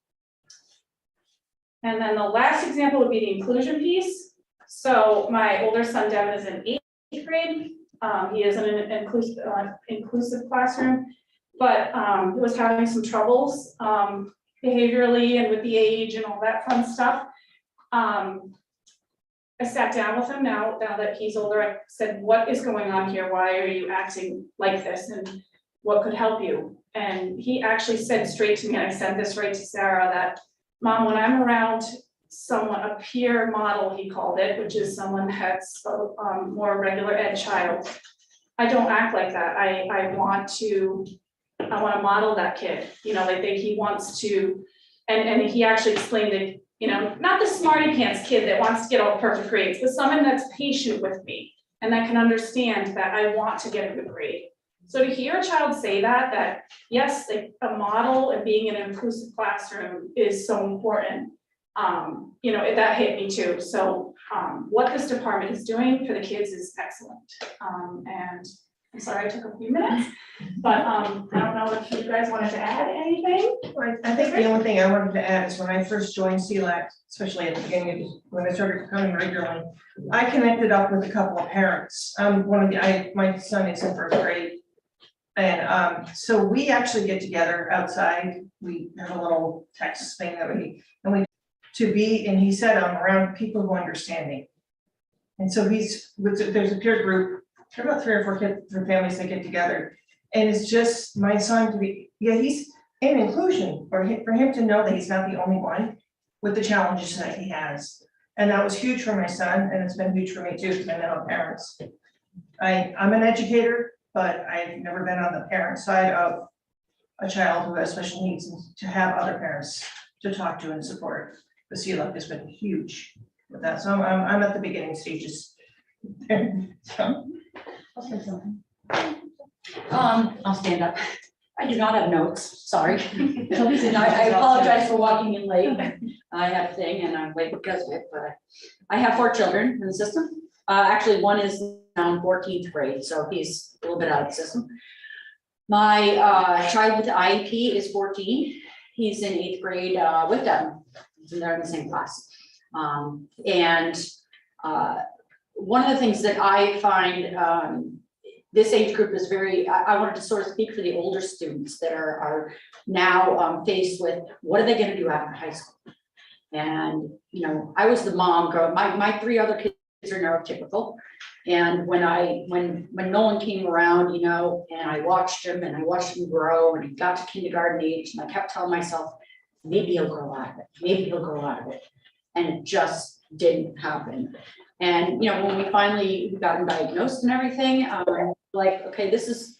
And then the last example would be the inclusion piece. So my older son, Devin, is in 8th grade. He is in an inclusive classroom, but he was having some troubles behaviorally and with the age and all that fun stuff. I sat down with him now that he's older. I said, what is going on here? Why are you acting like this? And what could help you? And he actually said straight to me, and I sent this right to Sarah, that Mom, when I'm around someone, a peer model, he called it, which is someone that's a more regular ed child. I don't act like that. I want to model that kid, you know, like he wants to, and he actually explained it, you know, not the smarty pants kid that wants to get all perfect grades, but someone that's patient with me and that can understand that I want to get a good grade. So to hear a child say that yes, like a model and being in an inclusive classroom is so important. You know, that hit me too. So what this department is doing for the kids is excellent. And I'm sorry I took a few minutes, but I don't know if you guys wanted to add anything. I think the only thing I wanted to add is when I first joined CLAC, especially at the beginning of, when I started coming regularly, I connected up with a couple of parents. My son is in first grade. And so we actually get together outside. We have a little text thing that he said, I'm around people who understand me. And so there's a peer group, there are about 3 or 4 kids from families that get together. And it's just my son to be, he's in inclusion, for him to know that he's not the only one with the challenges that he has. And that was huge for my son, and it's been huge for me too, because I know parents. I'm an educator, but I've never been on the parent side of a child who has special needs, and to have other parents to talk to and support. The CLAC has been huge with that, so I'm at the beginning stages. So. I'll stand up. I do not have notes, sorry. I apologize for walking in late. I had a thing and I'm late because of it, but I have 4 children in the system. Actually, one is now in 14th grade, so he's a little bit out of the system. My child with the IEP is 14. He's in 8th grade with them. They're in the same class. One of the things that I find this age group is I wanted to sort of speak for the older students that are now faced with what are they going to do after high school? And, you know, I was the mom growing, my 3 other kids are neurotypical. And when Nolan came around, you know, and I watched him grow and he got to kindergarten age, and I kept telling myself, maybe he'll grow out of it. Maybe he'll grow out of it. And it just didn't happen. And, you know, when we finally got him diagnosed and everything, like, okay, this is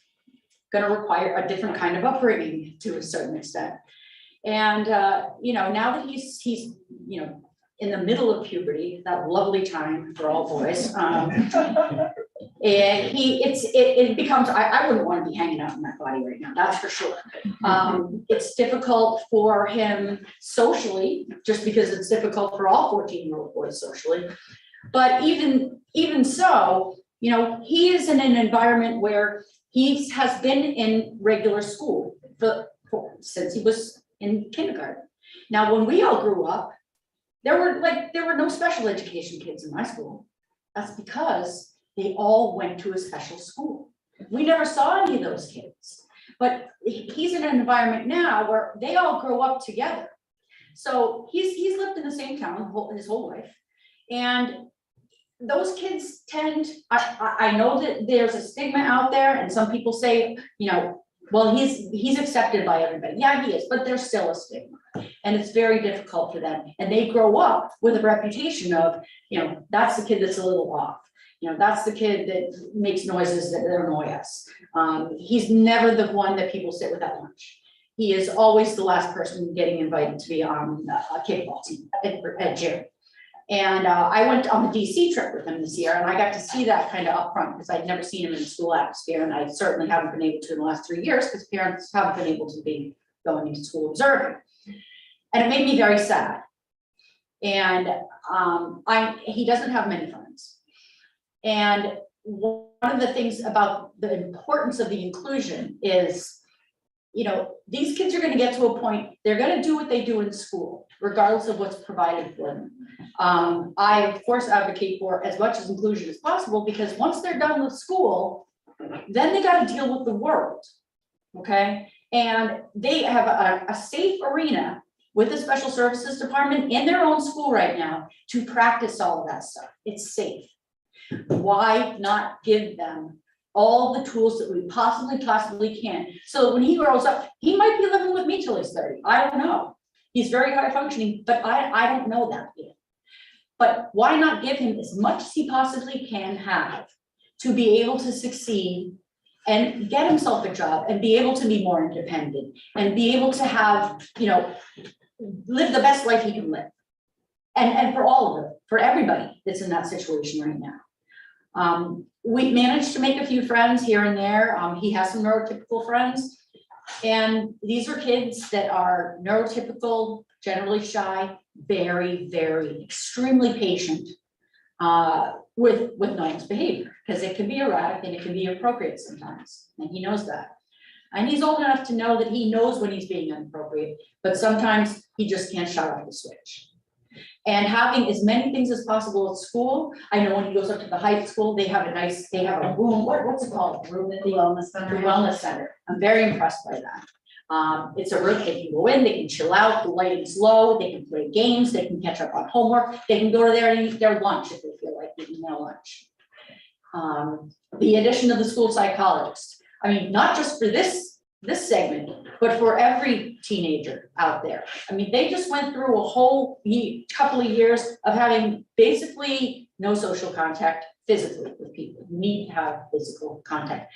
going to require a different kind of upbringing to a certain extent. And, you know, now that he's, you know, in the middle of puberty, that lovely time for all boys, and it becomes, I wouldn't want to be hanging out in that body right now, that's for sure. It's difficult for him socially, just because it's difficult for all 14-year-old boys socially. But even so, you know, he is in an environment where he has been in regular school since he was in kindergarten. Now, when we all grew up, there were no special education kids in my school. That's because they all went to a special school. We never saw any of those kids. But he's in an environment now where they all grow up together. So he's lived in the same town his whole life. And those kids I know that there's a stigma out there, and some people say, you know, well, he's accepted by everybody. Yeah, he is, but there's still a stigma. And it's very difficult for them. And they grow up with a reputation of, you know, that's the kid that's a little off. You know, that's the kid that makes noises that annoy us. He's never the one that people sit with at lunch. He is always the last person getting invited to be on a kickball team at gym. And I went on the DC trip with him this year, and I got to see that kind of up front because I'd never seen him in a school atmosphere, and I certainly haven't been able to in the last 3 years because parents haven't been able to be going into school observing. And it made me very sad. And he doesn't have many friends. And one of the things about the importance of the inclusion is, you know, these kids are going to get to a point, they're going to do what they do in school, regardless of what's provided for them. I, of course, advocate for as much as inclusion as possible, because once they're done with school, then they got to deal with the world, okay? And they have a safe arena with the special services department in their own school right now to practice all of that stuff. It's safe. Why not give them all the tools that we possibly can, so when he grows up, he might be living with me till he's 30. I don't know. He's very high functioning, but I don't know that yet. But why not give him as much as he possibly can have to be able to succeed and get himself a job and be able to be more independent and be able to have, live the best life he can live. And for all of it, for everybody that's in that situation right now. We managed to make a few friends here and there. He has some neurotypical friends. And these are kids that are neurotypical, generally shy, very, very extremely patient with Nolan's behavior, because it can be erratic and it can be inappropriate sometimes, and he knows that. And he's old enough to know that he knows when he's being inappropriate, but sometimes he just can't shut off the switch. And having as many things as possible at school, I know when he goes up to the high school, they have a room, what's it called? Room at the Wellness center. The wellness center. I'm very impressed by that. It's a room, they can go in, they can chill out, the lighting's low, they can play games, they can catch up on homework, they can go to there and eat their lunch if they feel like eating their lunch. The addition of the school psychologist, I mean, not just for this segment, but for every teenager out there. I mean, they just went through a whole couple of years of having basically no social contact physically with people. You need to have physical contact.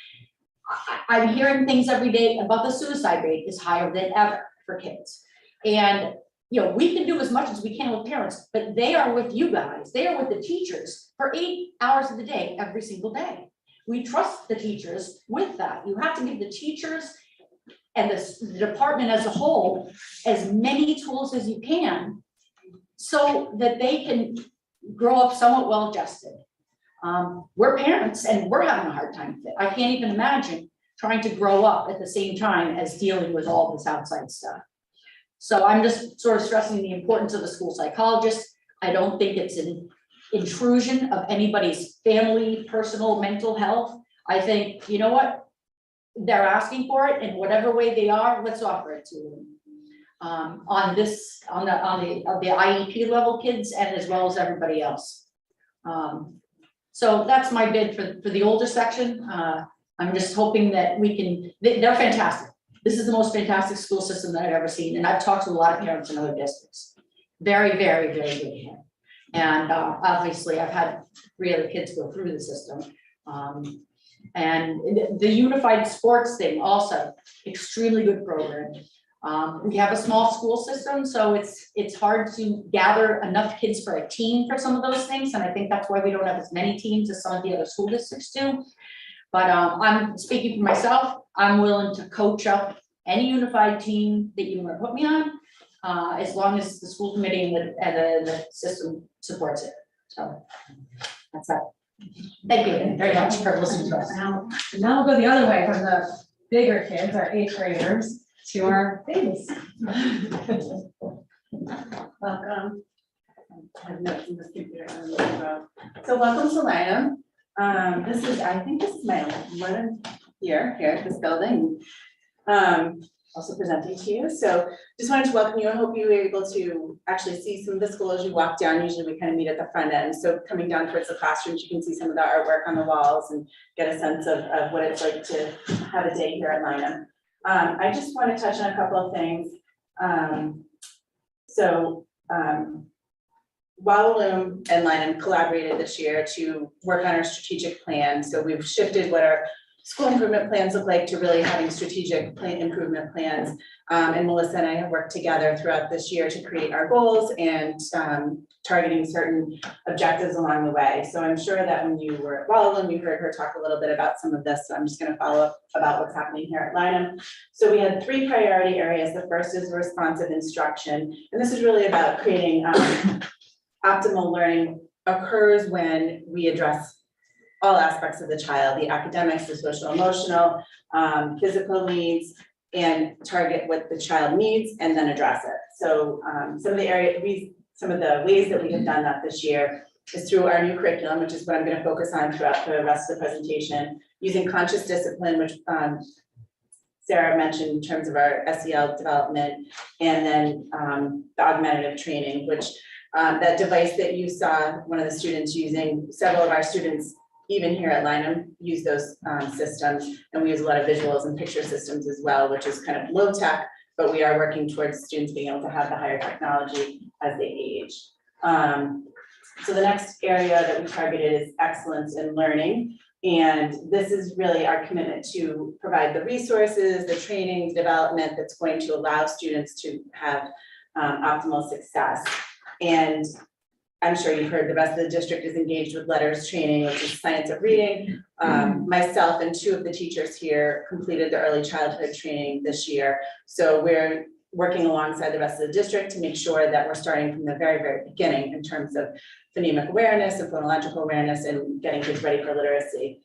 I'm hearing things every day about the suicide rate is higher than ever for kids. And we can do as much as we can with parents, but they are with you guys. They are with the teachers for 8 hours of the day, every single day. We trust the teachers with that. You have to give the teachers and the department as a whole as many tools as you can so that they can grow up somewhat well-adjusted. We're parents and we're having a hard time with it. I can't even imagine trying to grow up at the same time as dealing with all this outside stuff. So I'm just sort of stressing the importance of the school psychologist. I don't think it's an intrusion of anybody's family, personal, mental health. I think, you know what? They're asking for it in whatever way they are, let's offer it to them. On the IEP level kids and as well as everybody else. So that's my bid for the older section. I'm just hoping that we can, they're fantastic. This is the most fantastic school system that I've ever seen. And I've talked to a lot of parents in other districts. Very, very, very good here. And obviously I've had 3 other kids go through the system. And the unified sports thing also, extremely good program. We have a small school system, so it's hard to gather enough kids for a team for some of those things. And I think that's why we don't have as many teams as some of the other school districts do. But I'm speaking for myself, I'm willing to coach up any unified team that you want to put me on, as long as the school committee and the system supports it. So that's that. Thank you very much for listening to us. Now we'll go the other way from the bigger kids, our 8th graders, to our babies. Welcome. So welcome to Lanham. I think this is my 11th year here at this building. Also presenting to you. So just wanted to welcome you. I hope you were able to actually see some of the school as you walk down. Usually we kind of meet at the front end. So coming down towards the classrooms, you can see some of the artwork on the walls and get a sense of what it's like to have a day here at Lanham. I just want to touch on a couple of things. Wallaloom and Lanham collaborated this year to work on our strategic plan. So we've shifted what our school improvement plans look like to really having strategic improvement plans. And Melissa and I have worked together throughout this year to create our goals and targeting certain objectives along the way. So I'm sure that when you were at Wallaloom, you heard her talk a little bit about some of this. So I'm just going to follow up about what's happening here at Lanham. So we had 3 priority areas. The first is responsive instruction. And this is really about creating optimal learning occurs when we address all aspects of the child, the academics, the social emotional, physical needs, and target what the child needs and then address it. So some of the ways that we have done that this year is through our new curriculum, which is what I'm going to focus on throughout the rest of the presentation, using conscious discipline, which Sarah mentioned in terms of our SEL development, and then the augmentative training, which that device that you saw one of the students using, several of our students even here at Lanham use those systems, and we use a lot of visuals and picture systems as well, which is kind of low tech, but we are working towards students being able to have the higher technology as they age. So the next area that we targeted is excellence in learning. And this is really our commitment to provide the resources, the training, development that's going to allow students to have optimal success. And I'm sure you've heard the rest of the district is engaged with letters training, which is science of reading. Myself and 2 of the teachers here completed the early childhood training this year. So we're working alongside the rest of the district to make sure that we're starting from the very, very beginning in terms of phonemic awareness and phonological awareness and getting kids ready for literacy.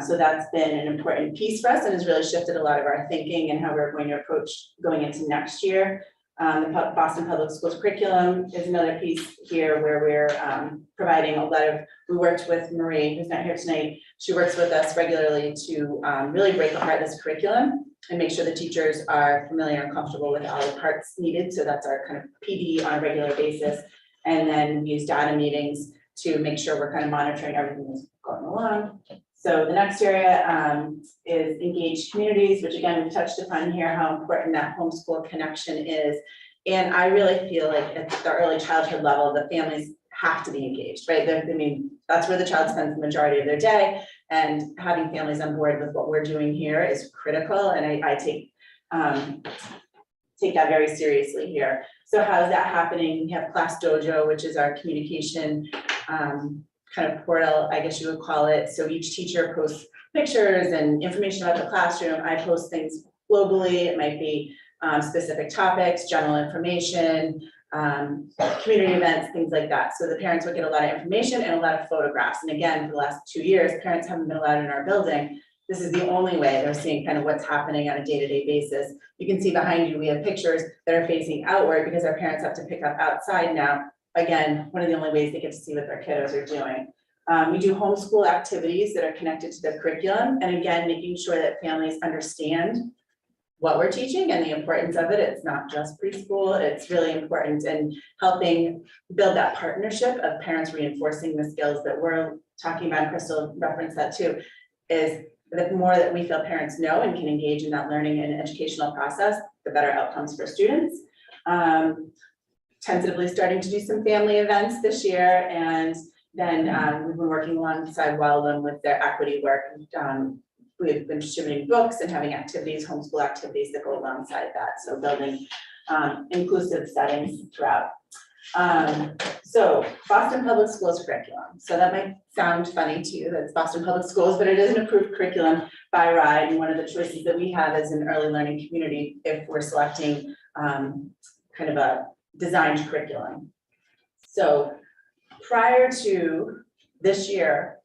So that's been an important piece for us and has really shifted a lot of our thinking and how we're going to approach going into next year. The Boston Public Schools curriculum is another piece here where we're providing a lot of, we worked with Marie, who's not here tonight. She works with us regularly to really break apart this curriculum and make sure the teachers are familiar and comfortable with all the parts needed. So that's our kind of PD on a regular basis. And then we use data meetings to make sure we're kind of monitoring everything that's going along. So the next area is engaged communities, which again, we've touched upon here, how important that homeschool connection is. And I really feel like at the early childhood level, the families have to be engaged, right? I mean, that's where the child spends the majority of their day, and having families on board with what we're doing here is critical. And I take that very seriously here. So how is that happening? We have Class Dojo, which is our communication kind of portal, I guess you would call it. So each teacher posts pictures and information about the classroom. I post things globally. It might be specific topics, general information, community events, things like that. So the parents would get a lot of information and a lot of photographs. And again, for the last 2 years, parents haven't been allowed in our building. This is the only way they're seeing kind of what's happening on a day-to-day basis. You can see behind you, we have pictures that are facing outward because our parents have to pick up outside now. Again, one of the only ways they get to see what their kiddos are doing. We do homeschool activities that are connected to the curriculum. And again, making sure that families understand what we're teaching and the importance of it. It's not just preschool, it's really important, and helping build that partnership of parents reinforcing the skills that we're talking about. Crystal referenced that too, is the more that we feel parents know and can engage in that learning and educational process, the better outcomes for students. Tentatively starting to do some family events this year, and then we've been working alongside Weldon with their equity work. We've been distributing books and having activities, homeschool activities that go alongside that. So building inclusive settings throughout. So Boston Public Schools curriculum. So that might sound funny to you, that's Boston Public Schools, but it is an approved curriculum by RIDE. And one of the choices that we have as an early learning community, if we're selecting kind of a designed curriculum. So prior to this year,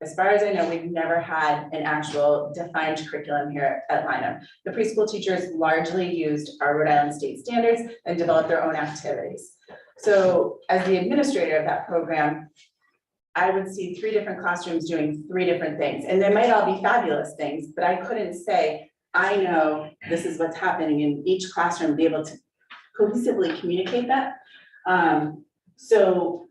as far as I know, we've never had an actual defined curriculum here at Lynham. The preschool teachers largely used our Rhode Island state standards and developed their own activities. So as the administrator of that program, I would see 3 different classrooms doing 3 different things. And they might all be fabulous things, but I couldn't say, I know this is what's happening in each classroom, be able to cohesively communicate that. So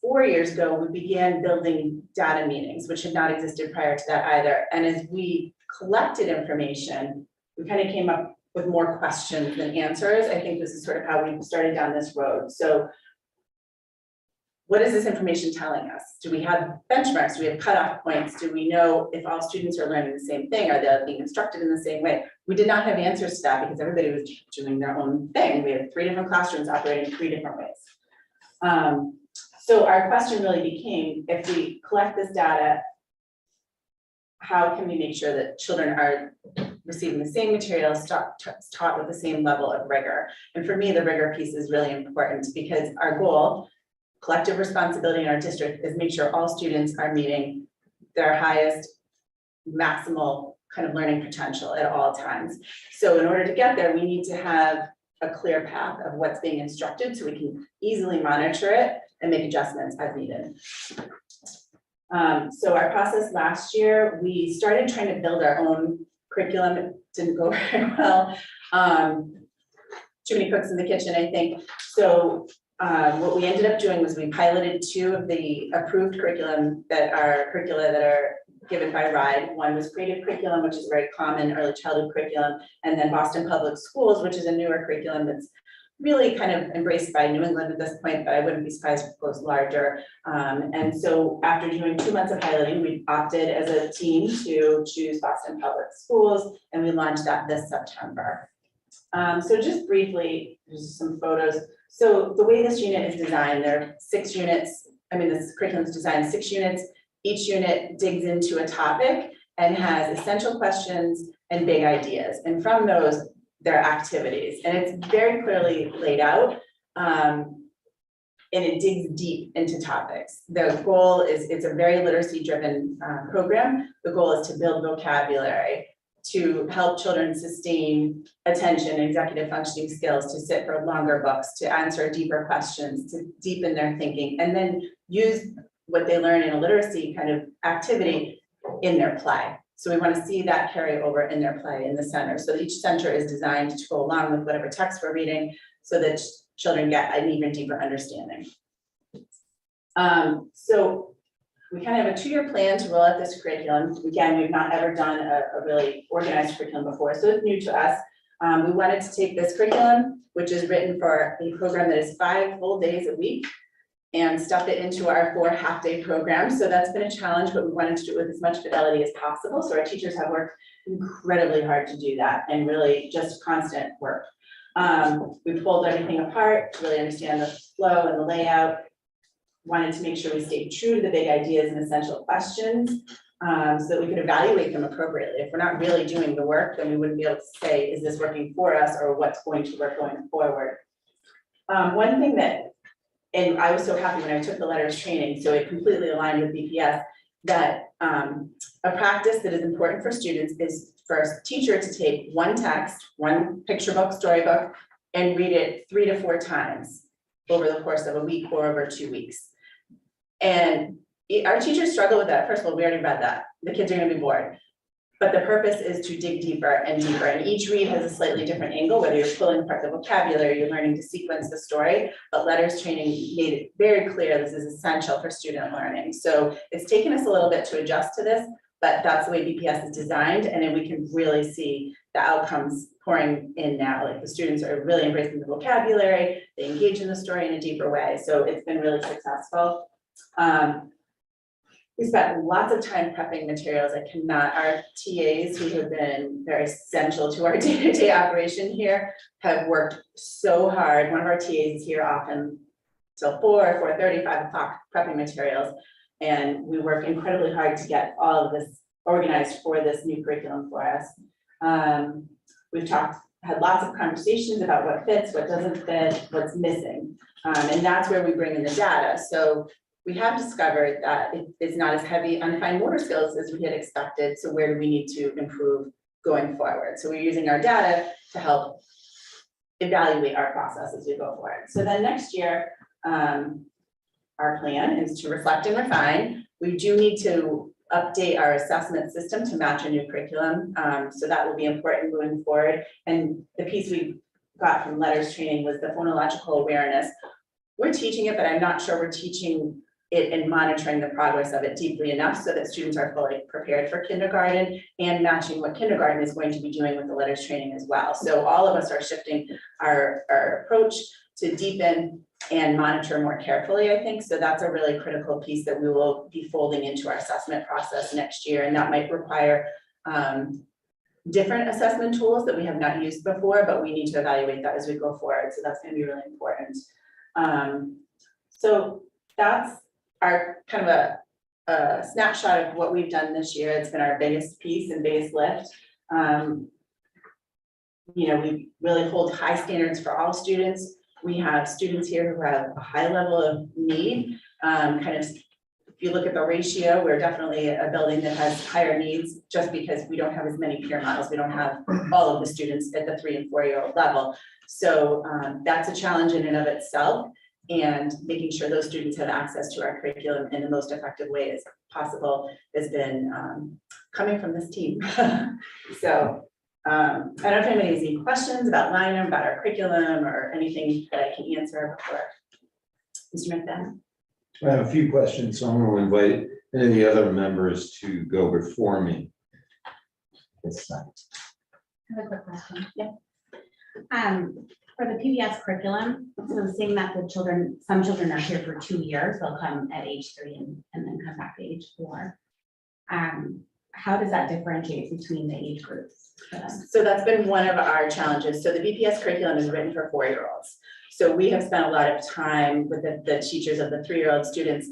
4 years ago, we began building data meetings, which had not existed prior to that either. And as we collected information, we kind of came up with more questions than answers. I think this is sort of how we started down this road. So what is this information telling us? Do we have benchmarks? Do we have cutoff points? Do we know if all students are learning the same thing? Are they being instructed in the same way? We did not have answers to that because everybody was doing their own thing. We had 3 different classrooms operating 3 different ways. So our question really became, if we collect this data, how can we make sure that children are receiving the same materials, taught with the same level of rigor? And for me, the rigor piece is really important because our goal, collective responsibility in our district, is make sure all students are meeting their highest maximal kind of learning potential at all times. So in order to get there, we need to have a clear path of what's being instructed so we can easily monitor it and make adjustments as needed. So our process last year, we started trying to build our own curriculum. It didn't go very well. Too many cooks in the kitchen, I think. So what we ended up doing was we piloted 2 of the approved curricula that are given by RIDE. One was creative curriculum, which is very common, early childhood curriculum, and then Boston Public Schools, which is a newer curriculum that's really kind of embraced by New England at this point, but I wouldn't be surprised if it goes larger. And so after doing 2 months of piloting, we opted as a team to choose Boston Public Schools, and we launched that this September. So just briefly, there's some photos. So the way this unit is designed, there are 6 units. I mean, this curriculum is designed 6 units. Each unit digs into a topic and has essential questions and big ideas. And from those, there are activities, and it's very clearly laid out. And it digs deep into topics. The goal is, it's a very literacy-driven program. The goal is to build vocabulary, to help children sustain attention, executive functioning skills, to sit for longer books, to answer deeper questions, to deepen their thinking, and then use what they learn in a literacy kind of activity in their play. So we want to see that carry over in their play in the center. So each center is designed to go along with whatever text we're reading so that children get an even deeper understanding. So we kind of have a 2-year plan to roll out this curriculum. Again, we've not ever done a really organized curriculum before, so it's new to us. We wanted to take this curriculum, which is written for a program that is 5 full days a week, and stuff it into our 4 half-day programs. So that's been a challenge, but we wanted to do it with as much fidelity as possible. So our teachers have worked incredibly hard to do that, and really just constant work. We pulled everything apart to really understand the flow and the layout. Wanted to make sure we stayed true to the big ideas and essential questions, so that we could evaluate them appropriately. If we're not really doing the work, then we wouldn't be able to say, is this working for us, or what's going to work going forward? One thing that, and I was so happy when I took the letters training, so it completely aligned with BPS, that a practice that is important for students is for a teacher to take one text, one picture book, storybook, and read it 3 to 4 times over the course of a week or over 2 weeks. And our teachers struggle with that. First of all, we already read that. The kids are going to be bored. But the purpose is to dig deeper and deeper. And each read has a slightly different angle, whether you're pulling apart the vocabulary, you're learning to sequence the story. But letters training made it very clear this is essential for student learning. So it's taken us a little bit to adjust to this, but that's the way BPS is designed. And then we can really see the outcomes pouring in now. Like the students are really embracing the vocabulary, they engage in the story in a deeper way. So it's been really successful. We spent lots of time prepping materials. Our TAs, who have been very essential to our day-to-day operation here, have worked so hard. One of our TAs is here often till 4, 4:30, 5 o'clock prepping materials. And we work incredibly hard to get all of this organized for this new curriculum for us. We've had lots of conversations about what fits, what doesn't fit, what's missing. And that's where we bring in the data. So we have discovered that it's not as heavy on fine motor skills as we had expected. So where do we need to improve going forward? So we're using our data to help evaluate our process as we go forward. So then next year, our plan is to reflect and refine. We do need to update our assessment system to match a new curriculum. So that will be important moving forward. And the piece we got from letters training was the phonological awareness. We're teaching it, but I'm not sure we're teaching it and monitoring the progress of it deeply enough so that students are fully prepared for kindergarten and matching what kindergarten is going to be doing with the letters training as well. So all of us are shifting our approach to deepen and monitor more carefully, I think. So that's a really critical piece that we will be folding into our assessment process next year. And that might require different assessment tools that we have not used before, but we need to evaluate that as we go forward. So that's going to be really important. So that's our kind of a snapshot of what we've done this year. It's been our biggest piece and biggest lift. We really hold high standards for all students. We have students here who have a high level of need. If you look at the ratio, we're definitely a building that has higher needs just because we don't have as many peer models. We don't have all of the students at the 3- and 4-year-old level. So that's a challenge in and of itself. And making sure those students have access to our curriculum in the most effective way as possible has been coming from this team. So I don't know if anybody has any questions about Lynham, about our curriculum, or anything that I can answer before Mr. McDonough. I have a few questions, so I'm going to invite any of the other members to go before me. It's I have a quick question. Yeah. For the PBS curriculum, so saying that the children, some children are here for 2 years, they'll come at age 3 and then come back to age 4. How does that differentiate between the age groups? So that's been one of our challenges. So the BPS curriculum is written for 4-year-olds. So we have spent a lot of time with the teachers of the 3-year-old students.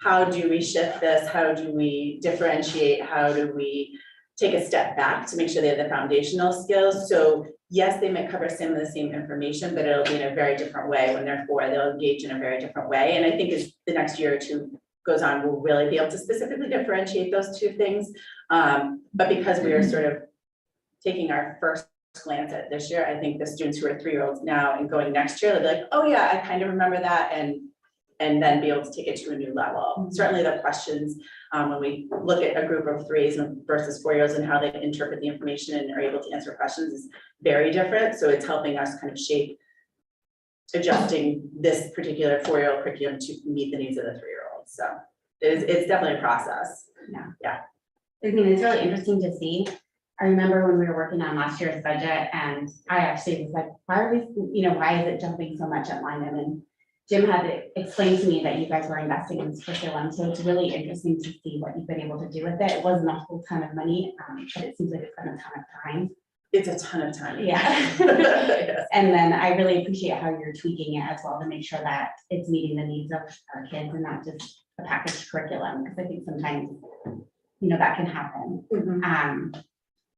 How do we shift this? How do we differentiate? How do we take a step back to make sure they have the foundational skills? So yes, they might cover some of the same information, but it'll be in a very different way. When they're 4, they'll engage in a very different way. And I think as the next year or 2 goes on, we'll really be able to specifically differentiate those 2 things. But because we are sort of taking our first glance at this year, I think the students who are 3-year-olds now and going next year, they'll be like, oh yeah, I kind of remember that, and then be able to take it to a new level. Certainly the questions, when we look at a group of 3s versus 4-year-olds and how they interpret the information and are able to answer questions is very different. So it's helping us kind of shape adjusting this particular 4-year-old curriculum to meet the needs of the 3-year-olds. So it's definitely a process. Yeah. I mean, it's really interesting to see. I remember when we were working on last year's budget, and I actually was like, why are we, why is it jumping so much at Lyman? And Jim had to explain to me that you guys were investing in this curriculum. So it's really interesting to see what you've been able to do with it. It wasn't a whole ton of money, but it seems like it's been a ton of time. It's a ton of time. Yeah. Yes. And then I really appreciate how you're tweaking it as well to make sure that it's meeting the needs of our kids and not just a packaged curriculum, because I think sometimes, that can happen.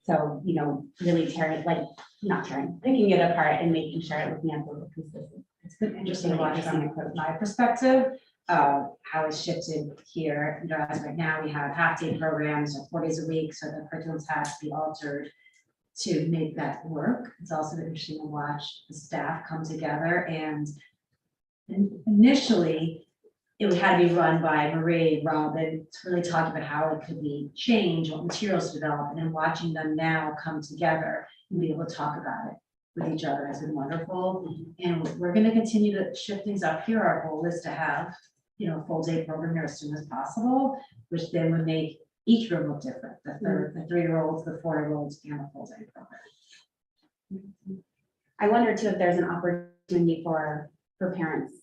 So, really picking it apart and making sure looking at the pieces. It's been interesting to watch from my perspective, how it's shifted here. As right now, we have half-day programs or 4 days a week, so the curriculums have to be altered to make that work. It's also interesting to watch the staff come together, and initially, it had to be run by Marie, Robin, to really talk about how it could be changed, what materials to develop, and then watching them now come together and be able to talk about it with each other has been wonderful. And we're going to continue to shift things up here. Our goal is to have, a full day program here as soon as possible, which then would make each room look different. The 3-year-olds, the 4-year-olds, and the full day program. I wonder too if there's an opportunity for parents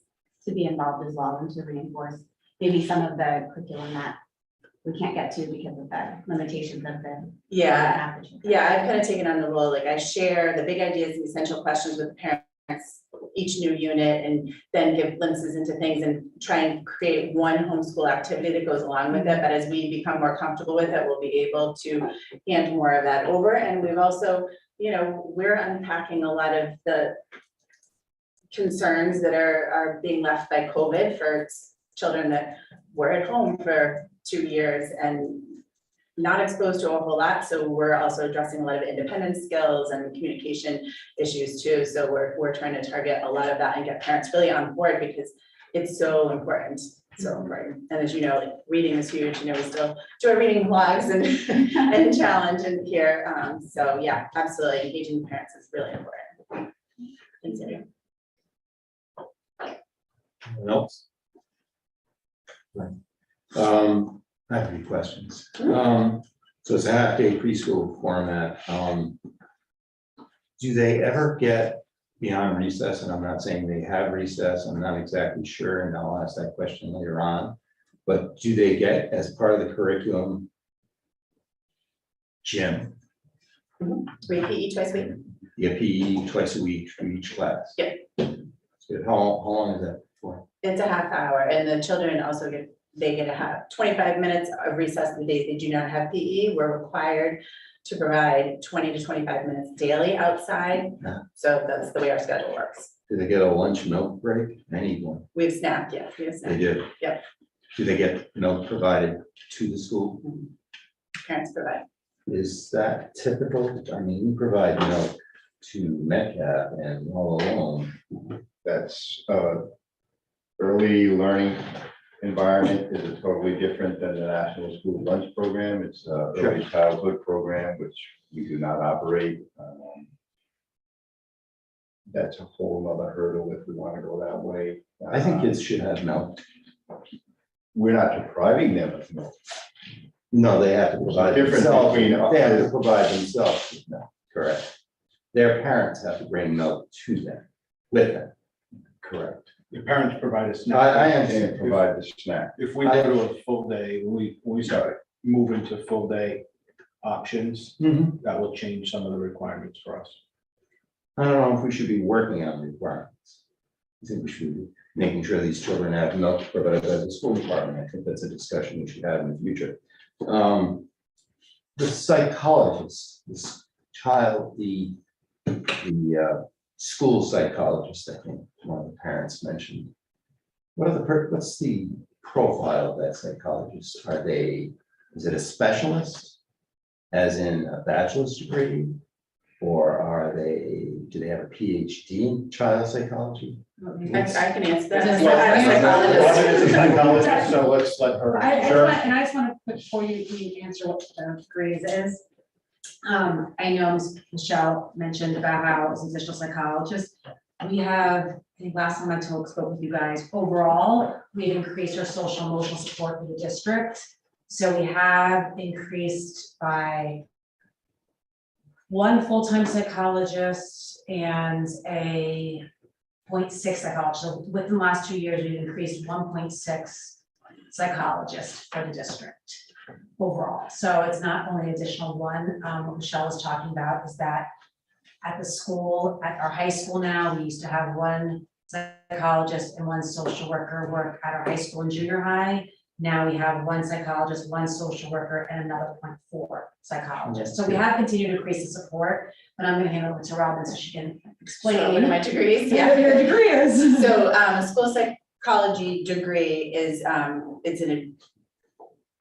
to be involved as well and to reinforce maybe some of the curriculum that we can't get to because of the limitations of the. Yeah, I've kind of taken on the role, like I share the big ideas and essential questions with the parents, each new unit, and then give glimpses into things and try and create one homeschool activity that goes along with it. But as we become more comfortable with it, we'll be able to hand more of that over. And we've also, we're unpacking a lot of the concerns that are being left by COVID for children that were at home for 2 years and not exposed to a whole lot. So we're also addressing a lot of independence skills and communication issues too. So we're trying to target a lot of that and get parents really on board because it's so important. So important. And as you know, like, reading is huge. We still do our reading vlogs and challenge in here. So yeah, absolutely. Engaging parents is really important. Consider. Anyone else? I have a few questions. So it's a half-day preschool format. Do they ever get beyond recess? And I'm not saying they have recess. I'm not exactly sure, and I'll ask that question later on. But do they get, as part of the curriculum, gym? We have PE twice a week. You get PE twice a week for each class? Yeah. That's good. How long is that for? It's a half hour, and the children also get 25 minutes of recess the days they do not have PE. We're required to provide 20 to 25 minutes daily outside. Yeah. So that's the way our schedule works. Do they get a lunch milk break? I need one. We have snack, yeah. We have snack. They do? Yep. Do they get milk provided to the school? Parents provide. Is that typical? I mean, we provide milk to Metcalf and all alone. That's early learning environment is totally different than the National School Lunch Program. It's a early childhood program, which we do not operate. That's a whole other hurdle if we want to go that way. I think kids should have milk. we're not depriving them of milk. No, they have to provide Difference themselves. between- They have to provide themselves with milk, correct. Their parents have to bring milk to them, with them, correct. The parents provide a snack. I understand. And provide the snack. If we go to a full day, when we start moving to full day options, that will change some of the requirements for us. I don't know if we should be working on requirements. I think we should be making sure these children have milk provided by the school department. I think that's a discussion we should have in the future. The psychologist, this child, the school psychologist, I think one of the parents mentioned. What's the profile of that psychologist? Is it a specialist, as in a bachelor's degree? Or do they have a PhD in child psychology? I can answer that. It's a psychologist, so let's let her. I Sure. just want to put before you answer what the degrees is. I know Ms. Michelle mentioned about how as an additional psychologist, we have, I think last time I spoke with you guys, overall, we've increased our social emotional support for the district. So we have increased by one full-time psychologist and a 0.6 psychologist. So within the last 2 years, we've increased 1.6 psychologists for the district overall. So it's not only additional one. What Michelle was talking about is that at the school, at our high school now, we used to have one psychologist and one social worker work at our high school and junior high. Now we have one psychologist, one social worker, and another 0.4 psychologist. So we have continued to increase the support, but I'm gonna hand it over to Robin so she can explain. What are my degrees? What your degree is. So, a school psychology degree is, I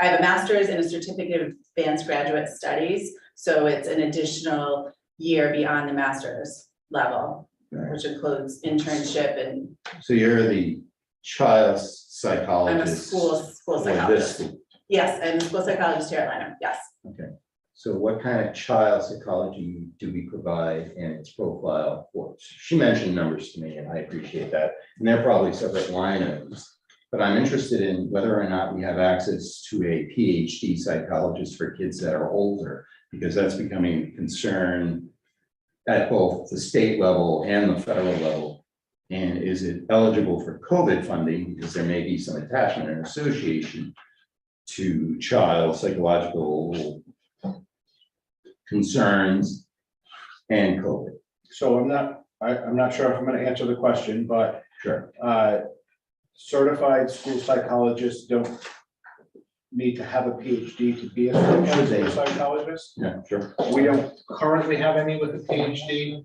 have a master's and a certificate of advanced graduate studies. So it's an additional year beyond the master's level, which includes internship and. So you're the child I'm a psychologist. school for this psychologist. school. Yes, I'm a school psychologist here at Atlanta, yes. Okay, so what kind of child psychology do we provide and its profile for? She mentioned numbers to me and I appreciate that. And they're probably separate line items. But I'm interested in whether or not we have access to a PhD psychologist for kids that are older, because that's becoming a concern at both the state level and the federal level. And is it eligible for COVID funding? Because there may be some attachment and association to child psychological concerns and COVID. So I'm not sure if I'm gonna answer the question, but Sure. Certified school psychologists don't need to have a PhD to be a certified school psychologist. Yeah, sure. We don't currently have any with a PhD.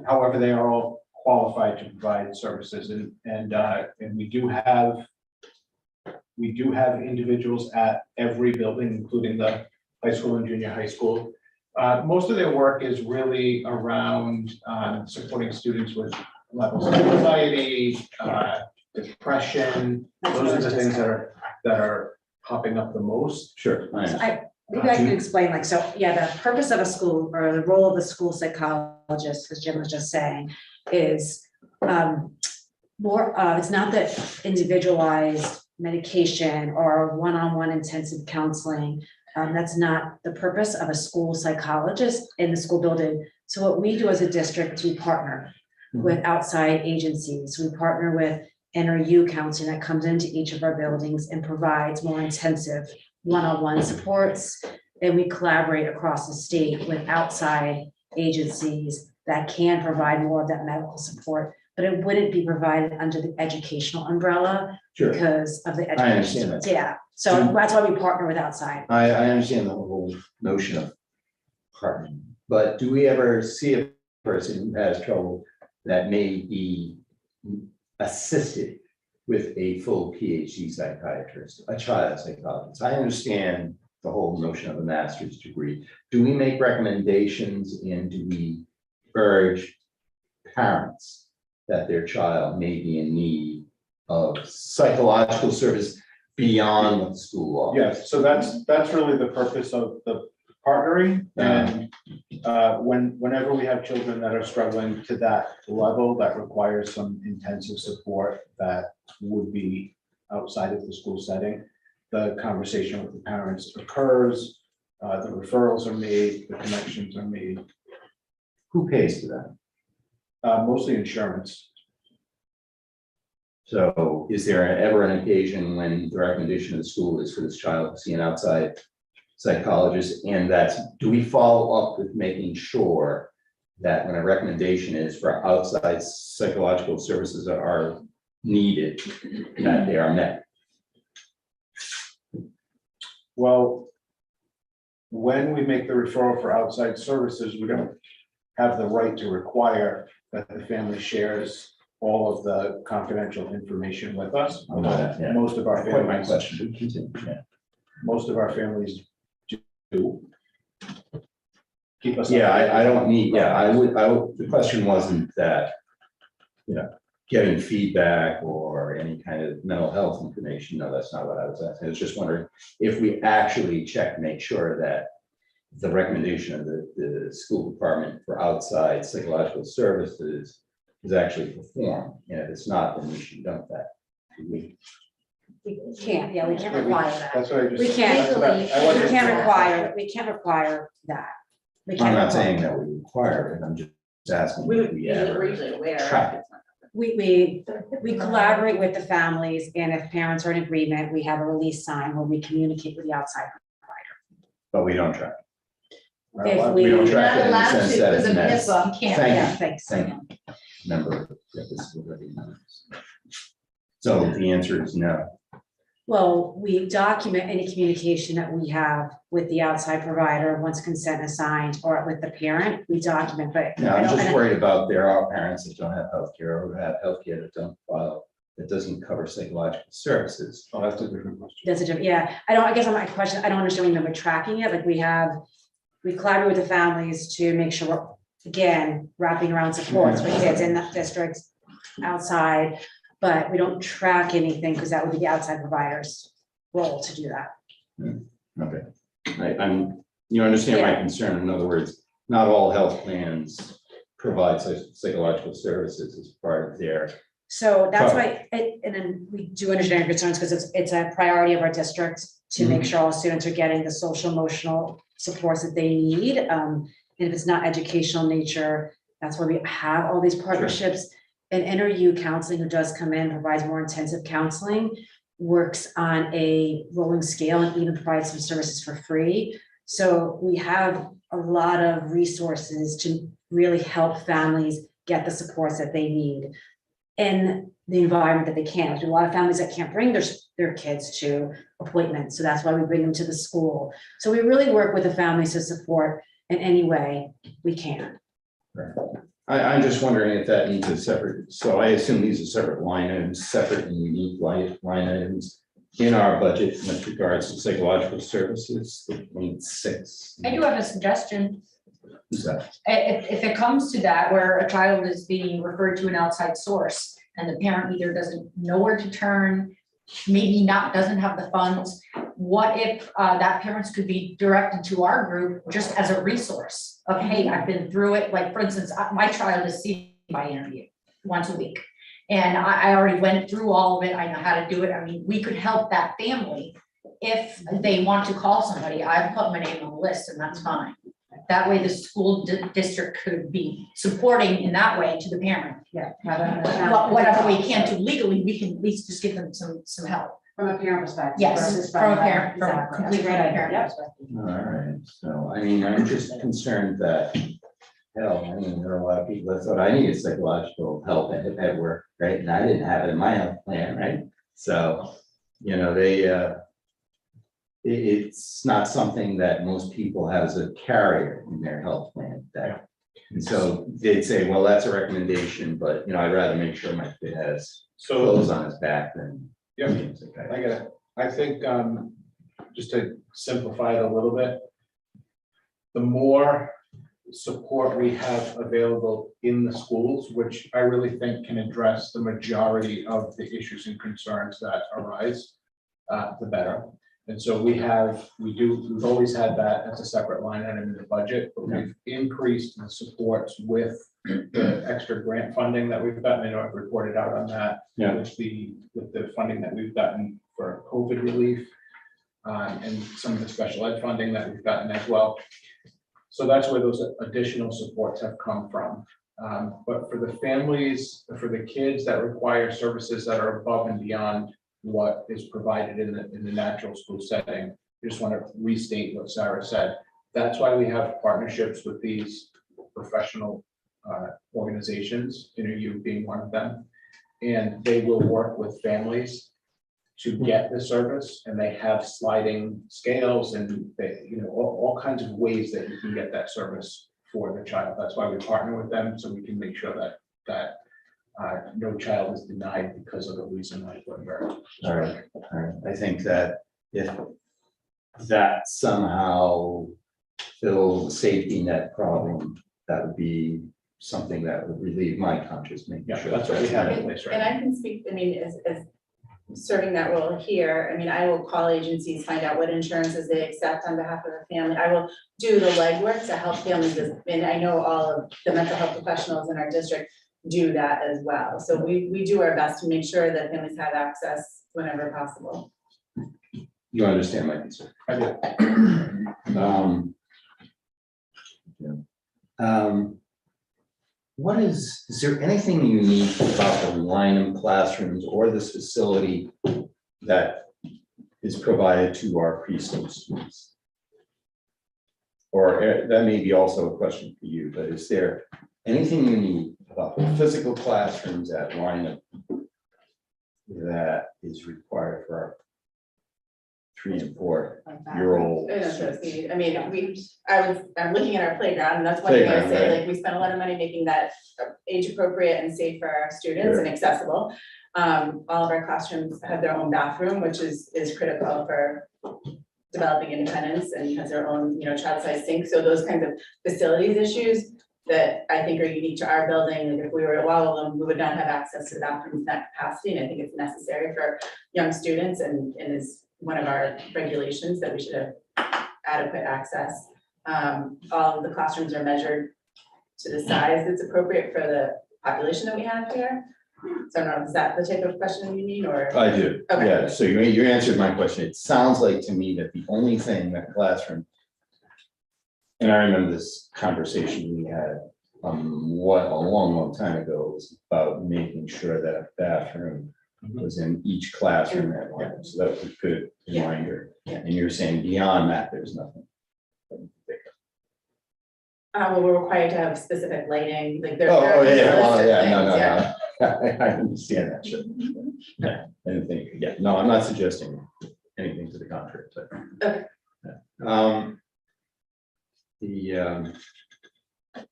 However, they are all qualified to provide services and we do have individuals at every building, including the high school and junior high school. Most of their work is really around supporting students with levels of anxiety, depression. Those are the things that are popping up the most. Sure. Maybe I can explain, like, so, yeah, the purpose of a school or the role of the school psychologist, as Jim was just saying, is more, it's not that individualized medication or one-on-one intensive counseling. That's not the purpose of a school psychologist in the school building. So what we do as a district, we partner with outside agencies. We partner with NRU counseling that comes into each of our buildings and provides more intensive one-on-one supports. And we collaborate across the state with outside agencies that can provide more of that medical support, but it wouldn't be provided under the educational umbrella because of the education. I understand that. Yeah, so that's why we partner with outside. I understand the whole notion of partnering, but do we ever see a person who has trouble that may be assisted with a full PhD psychiatrist, a child psychologist? I understand the whole notion of a master's degree. Do we make recommendations and do we urge parents that their child may be in need of psychological service beyond what the school offers? Yes, so that's really the purpose of the partnering. And whenever we have children that are struggling to that level, that requires some intensive support, that would be outside of the school setting. The conversation with the parents occurs, the referrals are made, the connections are made, Who pays for that? mostly insurance. So is there ever an occasion when the recommendation of the school is for this child to see an outside psychologist? And do we follow up with making sure that when a recommendation is for outside psychological services are needed, that they are met? Well, when we make the referral for outside services, we don't have the right to require that the family shares all of the confidential information with us. Yeah. Most of our Quite my families, question. Continue. Yeah. most of our families do. Keep us. Yeah, I don't need, yeah, I would, the question wasn't that, getting feedback or any kind of mental health information. No, that's not what I was asking. I was just wondering if we actually check, make sure that the recommendation of the school department for outside psychological services is actually performed. And if it's not, then we should dump that. We can't, yeah, we can't require that. That's what I just. We can't, that's what I we can't require that. We I'm can't not require- saying that we require it, I'm just asking if we ever track it. We collaborate with the families, and if parents are in agreement, we have a release sign where we communicate with the outside provider. But we don't track. If We don't we- track it in the sense that it's Because of met. HIPAA, you can't. Yeah, Thank you, thanks. thank you. Remember, that this is already knows. So the answer is no. Well, we document any communication that we have with the outside provider, once consent is signed, or with the parent, we document, but. No, I I'm don't- just worried about there are parents that don't have healthcare or have healthcare that don't file, that doesn't cover psychological services. Oh, that's a different question. That's a different, yeah, I guess on my question, I don't understand when we're tracking it, like we collaborate with the families to make sure, we're again, wrapping around supports for kids in the districts, outside, but we don't track anything, because that would be the outside provider's role to do that. Okay, you understand my concern, in other words, not all health plans provide psychological services as part of their. So that's why, and then we do understand your concerns, because it's a priority of our district to make sure all students are getting the social emotional supports that they need. And if it's not educational nature, that's why we have all these partnerships. And NRU counseling, who does come in, provides more intensive counseling, works on a rolling scale and even provides some services for free. So we have a lot of resources to really help families get the supports that they need in the environment that they can. There's a lot of families that can't bring their kids to appointments, so that's why we bring them to the school. So we really work with the families to support in any way we can. I'm just wondering if that needs a separate, so I assume these are separate line items, separate and unique line items in our budget with regards to psychological services, 6. I do have a suggestion. Who's that? If it comes to that, where a child is being referred to an outside source and the parent either doesn't know where to turn, maybe doesn't have the funds, what if that parents could be directed to our group just as a resource of, hey, I've been through it. Like, for instance, my child is seen by interview once a week. And I already went through all of it. I know how to do it. I mean, we could help that family if they want to call somebody. I've put my name on the list, and that's fine. That way the school district could be supporting in that way to the parent. Yeah. Whatever we can't do legally, we can at least just give them some help. From a parent perspective. Yes, versus from a from parent, from a exactly. complete That's a great parent idea. perspective. All right, so, I mean, I'm just concerned that, hell, I mean, there are a lot of people that thought I needed psychological help at work, right? And I didn't have it in my health plan, right? So, it's not something that most people have as a carrier in their health plan. And so they'd say, well, that's a recommendation, but, I'd rather make sure my kid has clothes on his back than. Yeah, I get it. I think, just to simplify it a little bit, the more support we have available in the schools, which I really think can address the majority of the issues and concerns that arise, the better. And so we've always had that as a separate line item in the budget, but we've increased the supports with the extra grant funding that we've gotten, I know I've reported out on that. Yeah. With the funding that we've gotten for COVID relief, and some of the special ed funding that we've gotten as well. So that's where those additional supports have come from. But for the families, for the kids that require services that are above and beyond what is provided in the natural school setting, I just want to restate what Sarah said. That's why we have partnerships with these professional organizations, you being one of them. And they will work with families to get the service, and they have sliding scales and they, all kinds of ways that you can get that service for the child. That's why we partner with them, so we can make sure that no child is denied because of a reason like what we're. All right. I think that if that somehow fills the safety net problem, that would be something that would relieve my conscience, making sure. That's what we have in place right And now. I can speak, as serving that role here, I will call agencies, find out what insurances they accept on behalf of the family. I will do the legwork to help families, and I know all of the mental health professionals in our district do that as well. So we do our best to make sure that families have access whenever possible. You understand my concern? I do. What is there anything unique about the Lynham classrooms or this facility that is provided to our preschool students? Or that may be also a question for you, but is there anything unique about the physical classrooms at Lynham that is required for our 3 and 4-year-old? I'm looking at our playground, and that's one thing I would Playground, say, right. like, we spent a lot of money making that age appropriate and safe for our students and accessible. All of our classrooms have their own bathroom, which is critical for developing independence, and has their own, child-sized sink. So those kinds of facilities issues that I think are unique to our building, like if we were at Wallowland, we would not have access to the bathrooms in that capacity, and I think it's necessary for young students, and is one of our regulations that we should have adequate access. All of the classrooms are measured to the size that's appropriate for the population that we have here. So I don't know, is that the type of question you need, or? I do, Okay. yeah, so you answered my question. It sounds like to me that the only thing that classroom, and I remember this conversation we had a long time ago, was about making sure that a bathroom was in each classroom at once. So that was a good reminder. And you're saying beyond that, there's nothing. Well, we're required to have specific lighting, like there. Oh, there are yeah, a list well, of yeah, things, no. I understand that, sure. Yeah, I didn't think, no, I'm not suggesting anything to the contrary, but. Okay.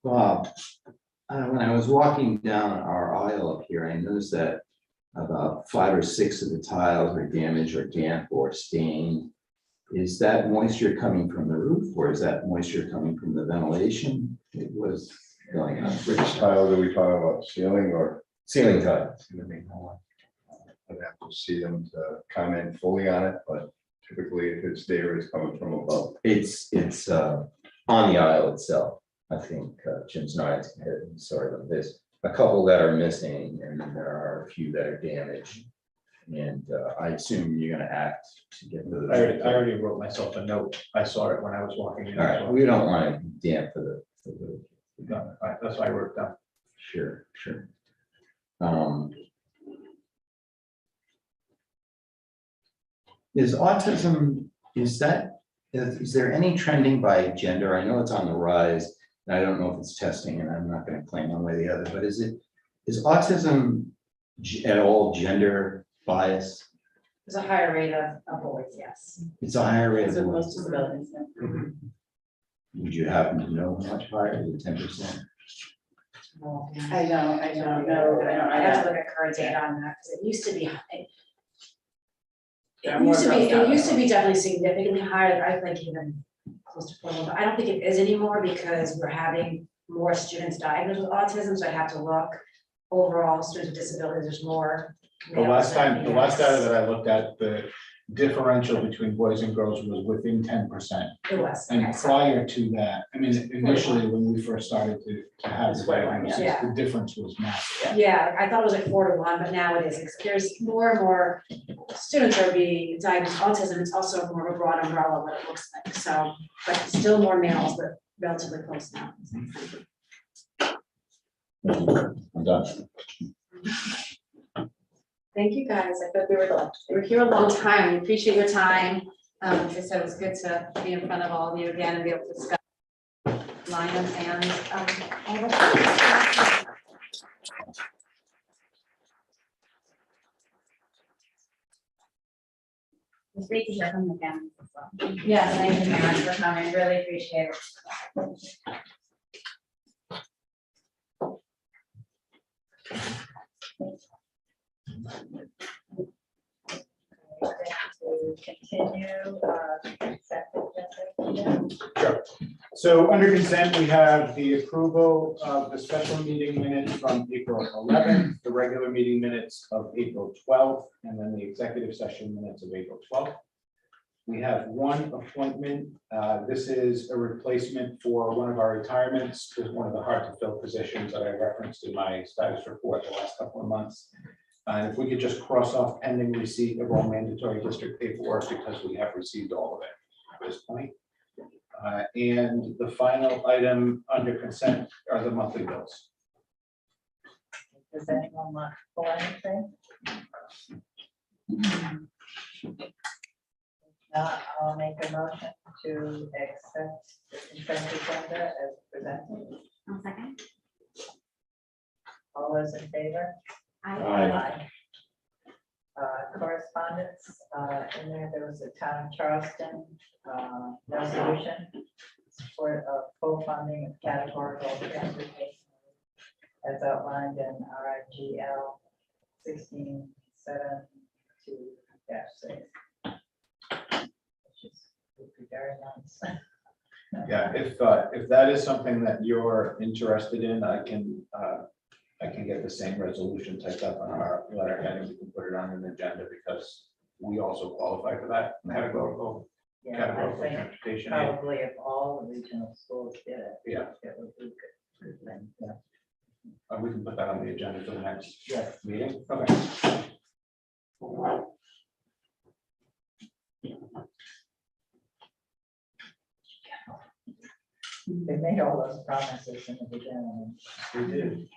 Bob, when I was walking down our aisle up here, I noticed that about 5 or 6 of the tiles are damaged or damp or stained. Is that moisture coming from the roof, or is that moisture coming from the ventilation? It was going on. Which tile do we talk about, ceiling or? Ceiling tile. I'd have to see them to comment fully on it, but typically if it's there, it's coming from above. It's on the aisle itself. I think Jim's nodding his head. Sorry about this. A couple that are missing, and then there are a few that are damaged. And I assume you're going to act to get those. I already wrote myself a note. I saw it when I was walking in. All right, we don't want it damp for the. No, that's why I wrote it down. Sure. Is autism, is there any trending by gender? I know it's on the rise, and I don't know if it's testing, and I'm not going to claim one way or the other, but is autism at all gender biased? There's a higher rate of boys, yes. It's a higher rate Because of of most disabilities, yeah. Would you happen to know how much higher, is it 10%? I don't know. I have to look at current data on that, because it used to be. There are It more used to be, girls now it used to than be definitely significantly higher, I think even close to 4, but I don't think it is anymore, because we're having more students diagnosed with autism, so I have to look. Overall, students with disabilities, there's more. The last data that I looked at, differential between boys and girls was within 10%. It was. And Okay, so- prior to that, I mean, initially, when we first started to have the diagnosis, Yeah. the difference was massive. Yeah, I thought it was like 4-1, but now it is. There's more and more students are being diagnosed with autism. It's also more of a broad umbrella what it looks like. So, but still more males, but relatively close now. I'm done. Thank you, guys. I thought we were here a long time. We appreciate your time. As I said, it was good to be in front of all of you again and be able to discuss Lion and all of us. It's great to hear from the families as well. Yes, thank you, Mary, for coming. Really appreciate it. To continue, consent agenda. Sure. So under consent, we have the approval of the special meeting minutes from April 11th, the regular meeting minutes of April 12th, and then the executive session minutes of April 12th. We have one appointment. This is a replacement for one of our retirements. It was one of the hard to fill positions that I referenced in my status report the last couple of months. And if we could just cross off pending receipt of all mandatory district paperwork, because we have received all of it at this point. And the final item under consent are the monthly bills. Does anyone want to pull anything? Not, I'll make a motion to accept the consent agenda as presented. One second. All those in favor? Aye. Correspondence, in there was a town of Charleston, resolution for full funding of categorical transportation as outlined in RIGL 16.7 to -6. Which is would be very nice. Yeah, if that is something that you're interested in, I can get the same resolution typed up on our letterhead and we can put it on an agenda because we also qualify for that categorical Yeah, I categorical think transportation. probably if all the regional schools did it. Yeah. It would be good thing, yeah. We can put that on the agenda for the next meeting. Okay. They made all those promises in the beginning. We did.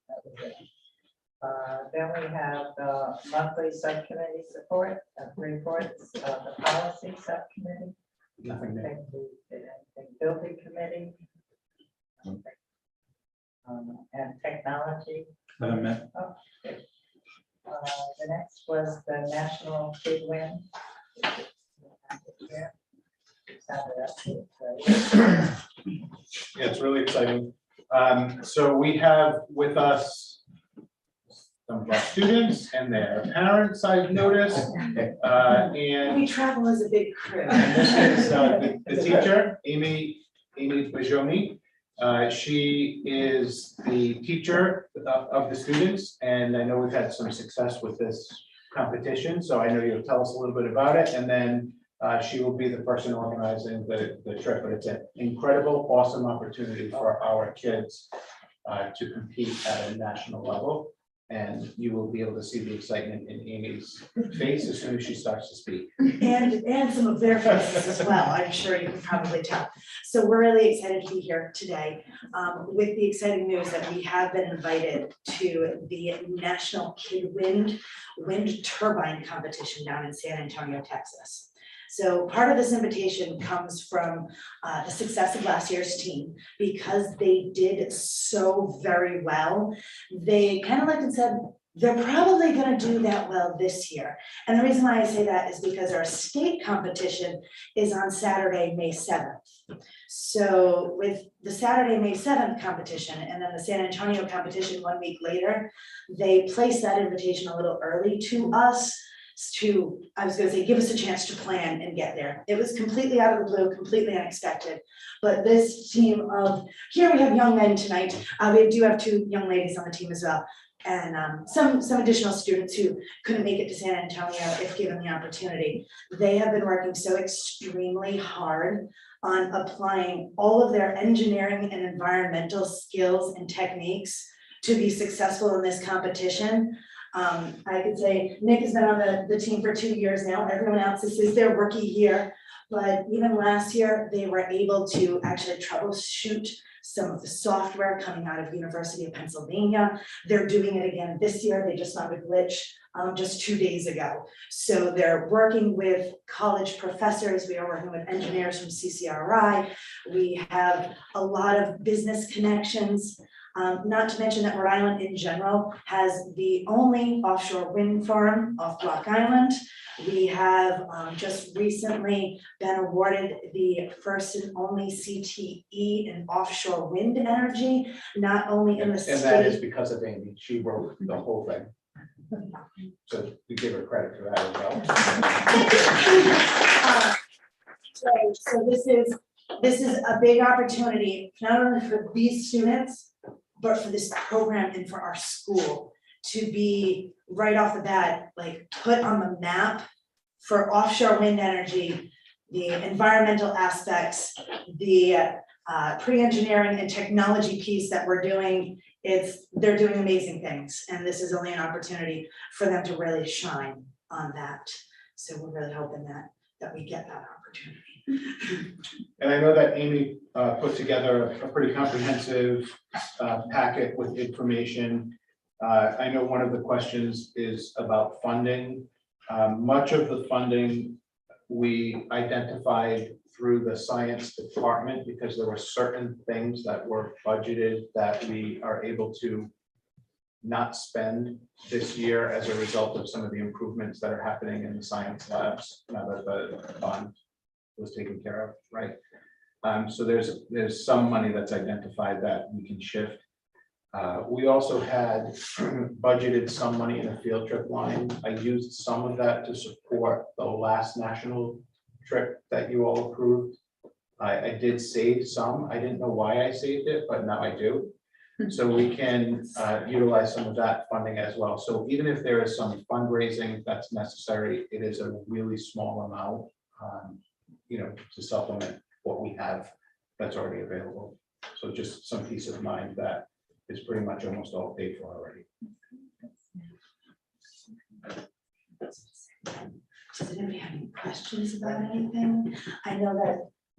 That was it. Then we have monthly subcommittee support, reports, the policy subcommittee. Nothing new. Think we did anything. Building committee. And technology. Haven't met. Oh, good. The next was the National Kid Win. Yeah, it's really exciting. So we have with us some of our students and their parents, I've noticed. And We travel as a big crew. and this is the teacher, Amy Bajoni. She is the teacher of the students, and I know we've had some success with this competition, so I know you'll tell us a little bit about it, and then she will be the person organizing the trip, but it's an incredible, awesome opportunity for our kids to compete at a national level. And you will be able to see the excitement in Amy's face as soon as she starts to speak. And some of their faces as well, I'm sure you can probably tell. So we're really excited to be here today with the exciting news that we have been invited to the National Kid Wind Turbine Competition down in San Antonio, Texas. So part of this invitation comes from the success of last year's team. Because they did so very well, they kind of looked and said, they're probably going to do that well this year. And the reason why I say that is because our state competition is on Saturday, May 7th. So with the Saturday, May 7th competition and then the San Antonio competition 1 week later, they placed that invitation a little early to us to, I was gonna say, give us a chance to plan and get there. It was completely out of the blue, completely unexpected. But this team of, here we have young men tonight. We do have two young ladies on the team as well. and some additional students who couldn't make it to San Antonio if given the opportunity. They have been working so extremely hard on applying all of their engineering and environmental skills and techniques to be successful in this competition. I could say Nick has been on the team for 2 years now. Everyone else, this is their rookie year. But even last year, they were able to actually troubleshoot some of the software coming out of University of Pennsylvania. They're doing it again this year. They just found a glitch just 2 days ago. So they're working with college professors. We are working with engineers from CCRI. We have a lot of business connections. Not to mention that Rhode Island in general has the only offshore wind farm off Block Island. We have just recently been awarded the first and only CTE in offshore wind energy, not only in the state. And that is because of Amy. She wrote the whole thing. So we give her credit for that as well. So this is a big opportunity, not only for these students, but for this program and for our school to be right off the bat, like put on the map for offshore wind energy, the environmental aspects, the pre-engineering and technology piece that we're doing. They're doing amazing things, and this is only an opportunity for them to really shine on that. So we're really hoping that we get that opportunity. And I know that Amy put together a pretty comprehensive packet with information. I know one of the questions is about funding. Much of the funding we identified through the science department because there were certain things that were budgeted that we are able to not spend this year as a result of some of the improvements that are happening in the science labs now that the bond was taken care of, right? So there's some money that's identified that we can shift. We also had budgeted some money in a field trip line. I used some of that to support the last national trip that you all approved. I did save some. I didn't know why I saved it, but now I do. So we can utilize some of that funding as well. So even if there is some fundraising that's necessary, it is a really small amount, to supplement what we have that's already available. So just some peace of mind that it's pretty much almost all paid for already. Does anybody have any questions about anything? I know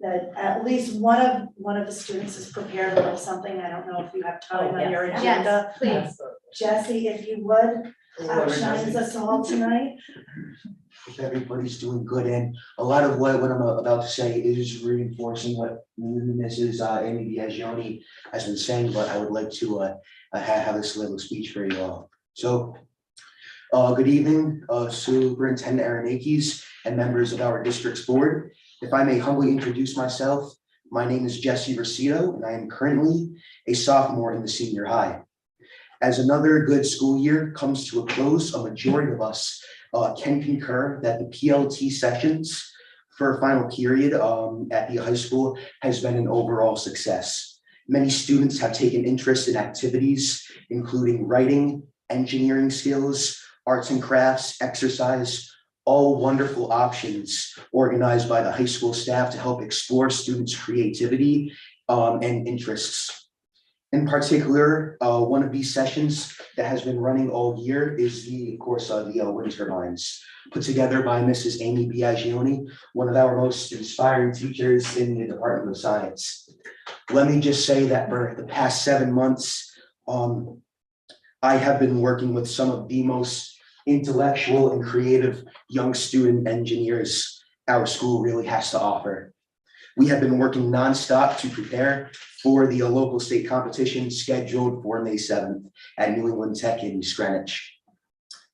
that at least one of the students has prepared a little something. I don't know if you have time on your agenda. Yes, please. Jesse, if you would, outshines us all tonight. Hope everybody's doing good, and a lot of what I'm about to say is reinforcing what Mrs. Amy Biagioni has been saying, but I would like to have this little speech for you all. So, good evening, Superintendent Aronakis and members of our district's board. If I may humbly introduce myself, my name is Jesse Rosito, and I am currently a sophomore in the senior high. As another good school year comes to a close, a majority of us can concur that the PLT sessions for final period at the high school has been an overall success. Many students have taken interest in activities, including writing, engineering skills, arts and crafts, exercise, all wonderful options organized by the high school staff to help explore students' creativity and interests. In particular, one of these sessions that has been running all year is the wind turbines, put together by Mrs. Amy Biagioni, one of our most inspiring teachers in the Department of Science. Let me just say that for the past 7 months, I have been working with some of the most intellectual and creative young student engineers our school really has to offer. We have been working nonstop to prepare for the local state competition scheduled for May 7th at New England Tech in East Greenwich.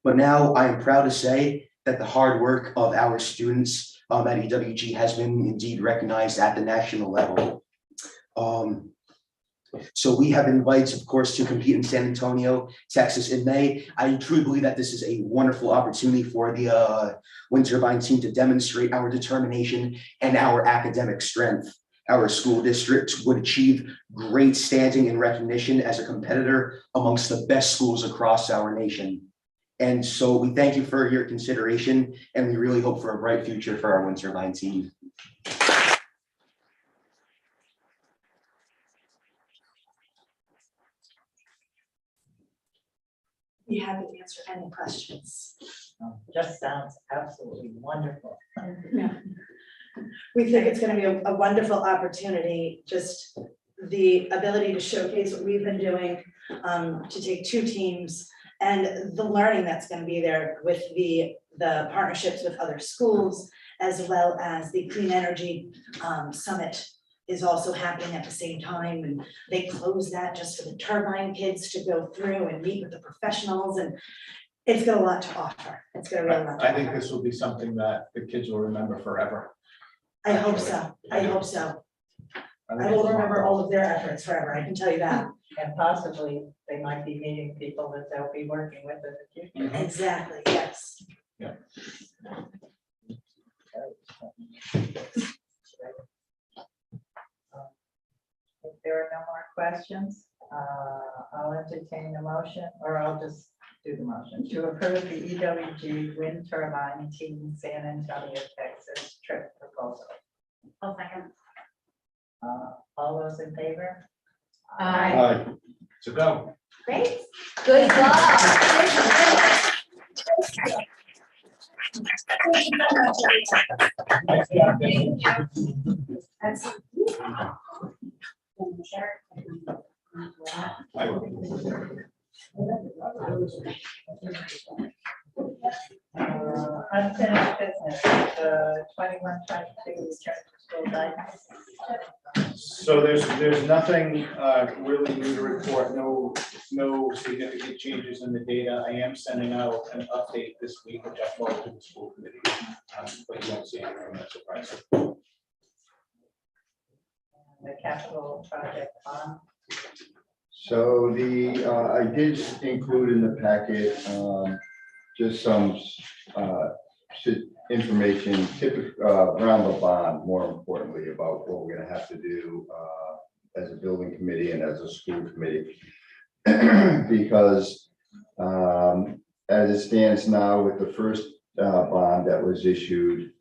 But now I am proud to say that the hard work of our students at EWG has been indeed recognized at the national level. So we have invites, of course, to compete in San Antonio, Texas in May. I truly believe that this is a wonderful opportunity for the wind turbine team to demonstrate our determination and our academic strength. our school district would achieve great standing and recognition as a competitor amongst the best schools across our nation. And so we thank you for your consideration, and we really hope for a bright future for our Windsor Line team. Be happy to answer any questions. Just sounds absolutely wonderful. Yeah. We think it's gonna be a wonderful opportunity, just the ability to showcase what we've been doing, to take two teams and the learning that's gonna be there with the partnerships with other schools, as well as the Clean Energy Summit is also happening at the same time, and they close that just for the turbine kids to go through and meet with the professionals, and it's got a lot to offer. It's got a real lot to I offer. think this will be something that the kids will remember forever. I hope so. I hope so. I I think will it's remember wonderful. all of their efforts forever, I can tell you that. And possibly they might be meeting people that they'll be working with in the future. Exactly, yes. Yeah. If there are no more questions, I'll entertain a motion, or I'll just do the motion to approve the EWG wind turbine team San Antonio, Texas trip proposal. I'll second. All those in favor? Aye. So go. Great. Good luck. Unfinished business, 21-22 return to school guidance. So there's nothing really new to report, no significant changes in the data. I am sending out an update this week, which I forwarded to the school committee, but you won't see anything that's surprising. The capital project bond. So I did include in the packet, just some, information around the bond, more importantly, about what we're gonna have to do, as a building committee and as a school committee. Because, as it stands now with the first, bond that was issued,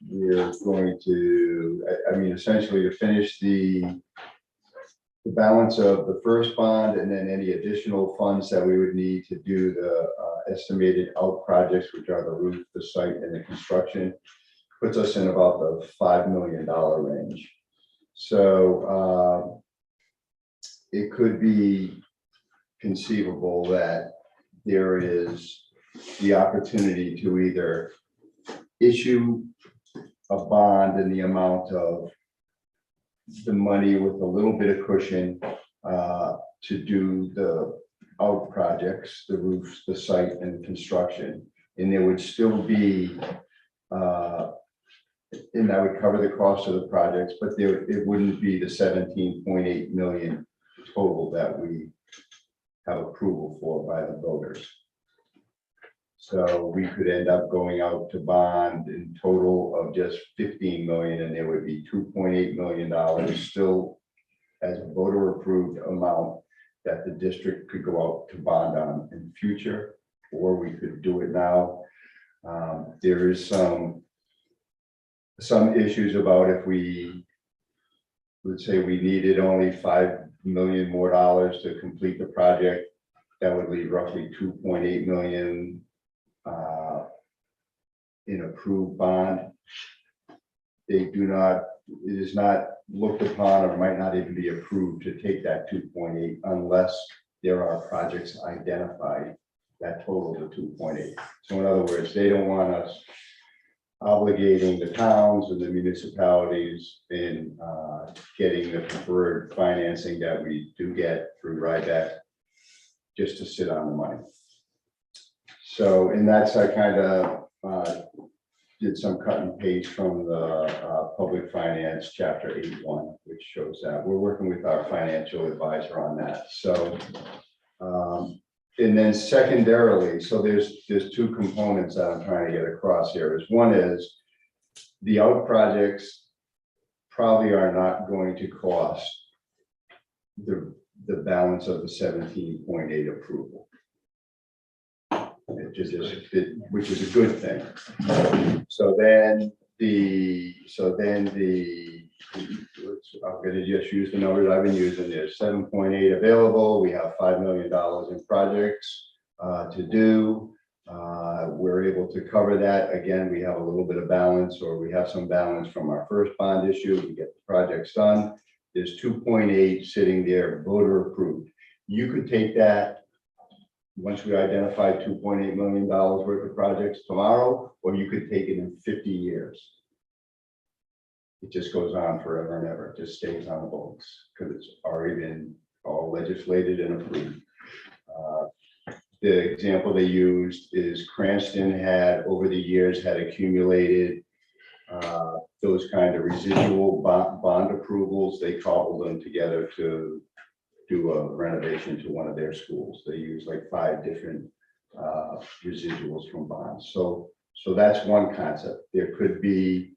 we're going to, I mean, essentially to finish the balance of the first bond and then any additional funds that we would need to do the estimated out projects, which are the roof, the site, and the construction, puts us in about the $5 million range. So it could be conceivable that there is the opportunity to either issue a bond in the amount of the money with a little bit of cushion to do the out projects, the roofs, the site, and the construction. And there would still be, and that would cover the cost of the projects, but it wouldn't be the 17.8 million total that we have approval for by the voters. So we could end up going out to bond in total of just 15 million, and there would be $2.8 million still as a voter approved amount that the district could go out to bond on in the future, or we could do it now. There is some issues about if we, let's say we needed only $5 million more to complete the project, that would leave roughly 2.8 million in approved bond. It is not looked upon or might not even be approved to take that 2.8 unless there are projects identified that total to 2.8. So in other words, they don't want us obligating the towns and the municipalities in getting the preferred financing that we do get through RIDEC just to sit on the money. So, and that's, I kind of did some cut and paste from the public finance chapter 8.1, which shows that we're working with our financial advisor on that. So, and then secondarily, so there's two components that I'm trying to get across here. One is the out projects probably are not going to cost the balance of the 17.8 approval. Which is a good thing. So then I'm gonna just use the numbers I've been using. There's 7.8 available. We have $5 million in projects to do. We're able to cover that. Again, we have a little bit of balance, or we have some balance from our first bond issue. We get the projects done. There's 2.8 sitting there, voter approved. You could take that once we identify $2.8 million worth of projects tomorrow, or you could take it in 50 years. It just goes on forever and ever. It just stays on the books because it's already been all legislated and approved. The example they used is Cranston had, over the years, had accumulated those kind of residual bond approvals. They cobbled them together to do a renovation to one of their schools. They use like 5 different residuals from bonds. So that's one concept. There could be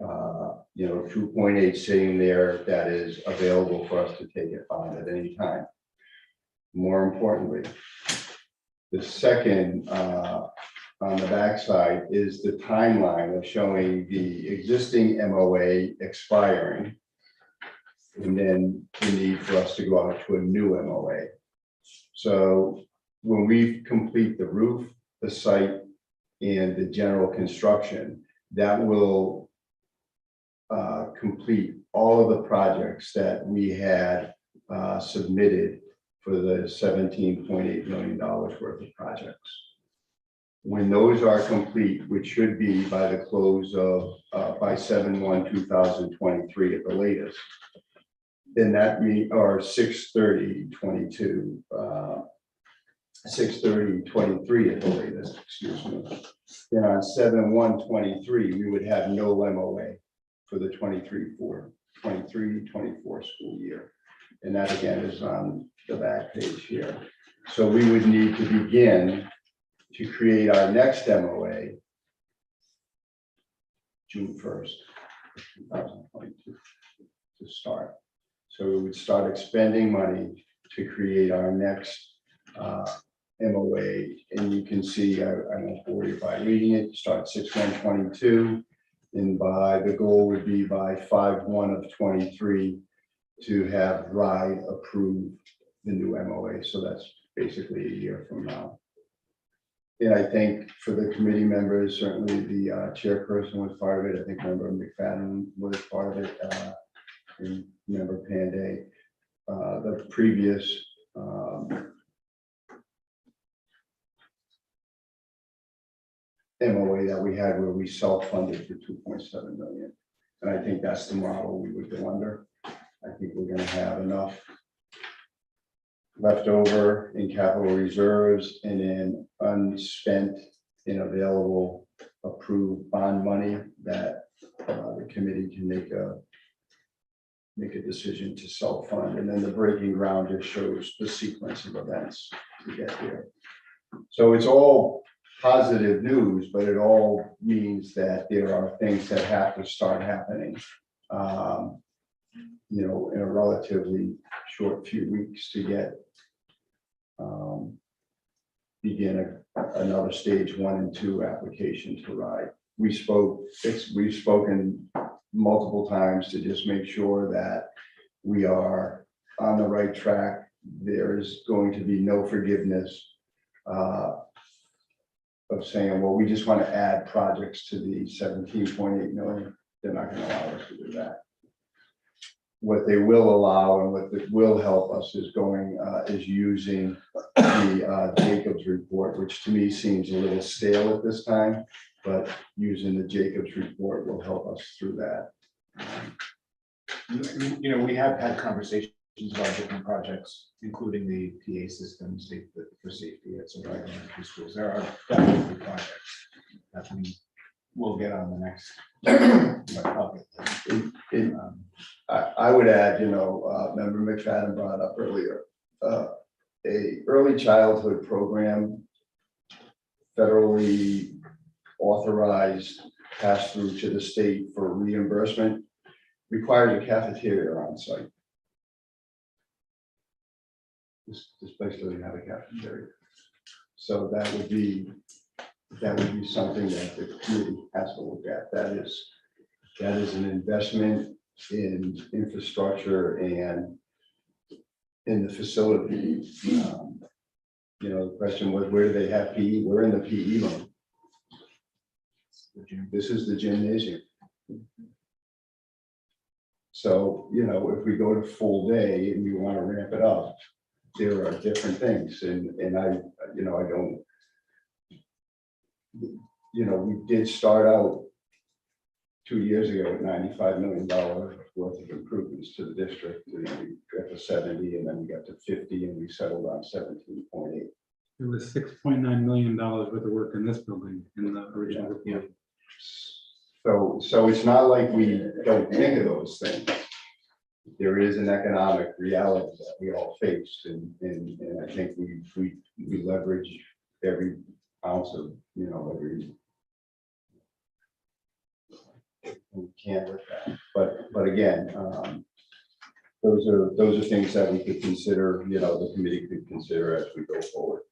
2.8 sitting there that is available for us to take it bond at any time. More importantly, the second on the backside is the timeline of showing the existing MOA expiring, and then the need for us to go out to a new MOA. So when we complete the roof, the site, and the general construction, that will complete all of the projects that we had submitted for the $17.8 million worth of projects. When those are complete, which should be by the close of, by 7/1/2023 at the latest, then that means, or 6/30/22, 6/30/23 at the latest, excuse me. Then on 7/1/23, we would have no MOA for the 23/24 school year. And that again is on the back page here. So we would need to begin to create our next MOA June 1st, 2022 to start. So we would start expending money to create our next MOA. And you can see, I won't bore you by reading it, start 6/1/22. And the goal would be by 5/1/23 to have RIDE approve the new MOA. So that's basically a year from now. And I think for the committee members, certainly the chairperson was part of it. I think Member McFadden was part of it, and Member Panday. The previous MOA that we had where we self-funded for $2.7 million. And I think that's the model we would go under. I think we're going to have enough left over in capital reserves and in unspent and available approved bond money that the committee can make a decision to self-fund. And then the breaking ground just shows the sequence of events to get there. So it's all positive news, but it all means that there are things that have to start happening, in a relatively short few weeks to get begin another stage 1 and 2 application to RIDE. We've spoken multiple times to just make sure that we are on the right track. There is going to be no forgiveness of saying, well, we just want to add projects to the 17.8 million. They're not going to allow us to do that. What they will allow and what will help us is using the Jacobs report, which to me seems a little stale at this time, but using the Jacobs report will help us through that. We have had conversations about different projects, including the PA systems for safety at some elementary schools. There are definitely projects that we will get on the next bucket. I would add, Member McFadden brought up earlier, a early childhood program, federally authorized pass through to the state for reimbursement requires a cafeteria on site. This place doesn't have a cafeteria. So that would be something that the committee has to look at. That is an investment in infrastructure and in the facility. The question was, where do they have PE? We're in the PE room. This is the gymnasium. So, if we go to full day and we want to ramp it up, there are different things. And I don't, we did start out 2 years ago at $95 million worth of improvements to the district. And then we got to 70, and then we got to 50, and we settled on 17.8. There was $6.9 million worth of work in this building in the original report. So it's not like we don't think of those things. There is an economic reality that we all face, and I think we leverage every ounce of, every we can with that. But again, those are things that we could consider, the committee could consider as we go forward.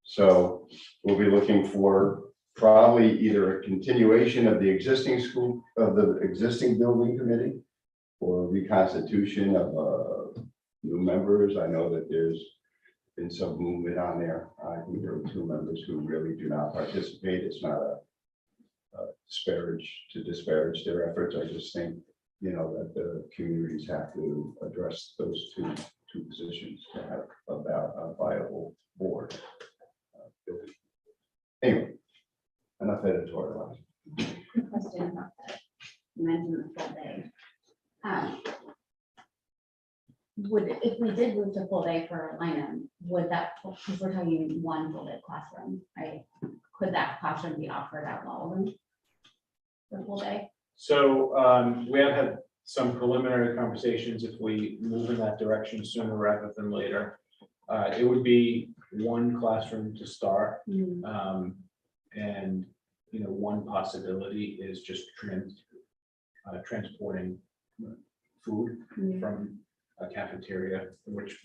So we'll be looking for probably either a continuation of the existing building committee, or reconstitution of new members. I know that there's been some movement on there. I think there are 2 members who really do not participate. It's not a disparage their efforts. I just think, that the communities have to address those two positions to have a viable board. Anyway, enough editorializing. Quick question about that. You mentioned the full day. If we did move to full day for Lynham, would that, because we're talking one full day classroom, right? Could that classroom be offered at Walden for full day? So we have had some preliminary conversations. If we move in that direction sooner rather than later, it would be one classroom to start. And one possibility is just transporting food from a cafeteria, which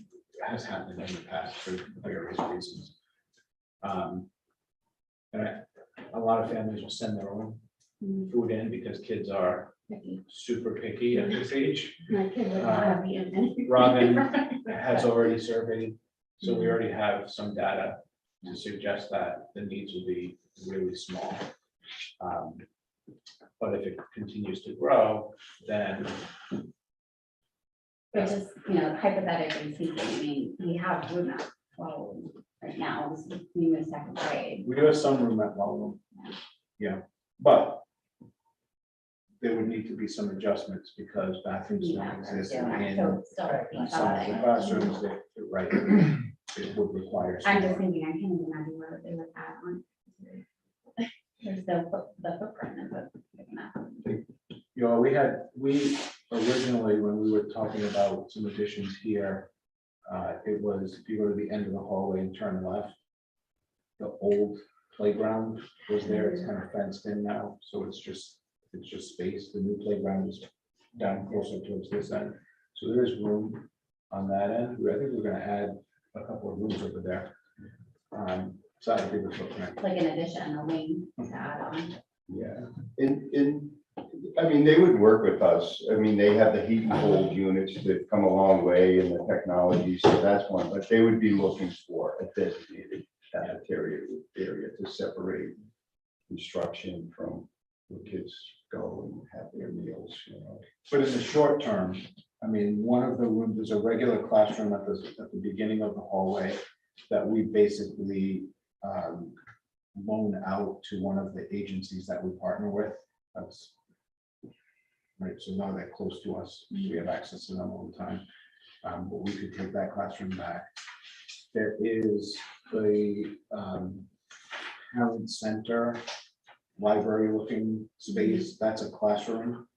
has happened in the past for various reasons. And a lot of families will send their own food in because kids are super picky at this age. My kid would not have eaten anything. Robin has already surveyed, so we already have some data to suggest that the needs will be really small. But if it continues to grow, then. But just, hypothetically speaking, we have room at Walden right now, this is in the 2nd grade. We do have some room at Walden. Yeah, but there would need to be some adjustments because bathrooms don't exist in some of the classrooms. Right, it would require. I'm just thinking, I can't even imagine where they would add on. There's the footprint of it. We originally, when we were talking about some additions here, it was, if you go to the end of the hallway and turn left, the old playground was there. It's kind of fenced in now, so it's just space. The new playground is down closer towards this end, so there is room on that end. I think we're going to add a couple of rooms over there. So that would be the footprint. Like an addition, a wing to add on. Yeah, they would work with us. They have the heat and cold units that come a long way in the technology, so that's one, but they would be looking for a designated cafeteria area to separate instruction from where kids go and have their meals, But in the short term, one of the rooms, there's a regular classroom at the beginning of the hallway that we basically loan out to one of the agencies that we partner with. That's right, so now they're close to us. We have access to them all the time. But we could take that classroom back. There is the parent center, library looking space. That's a classroom.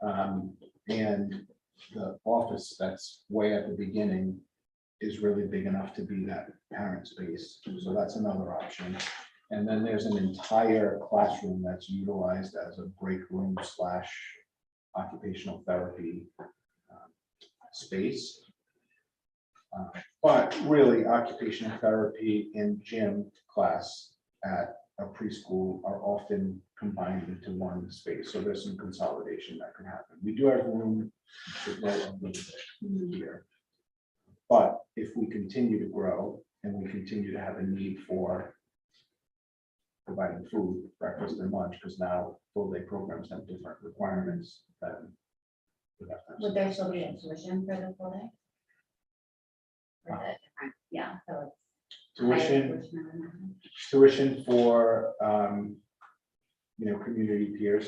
And the office that's way at the beginning is really big enough to be that parent space. So that's another option. And then there's an entire classroom that's utilized as a break room / occupational therapy space. But really, occupational therapy and gym class at a preschool are often combined into one space, so there's some consolidation that can happen. We do have room to grow a little bit here. But if we continue to grow and we continue to have a need for providing food, breakfast and lunch, because now full day programs have different requirements, then we have to. Would there still be a tuition for the full day? Or is it different? Yeah, so it's. higher Tuition for, community peers.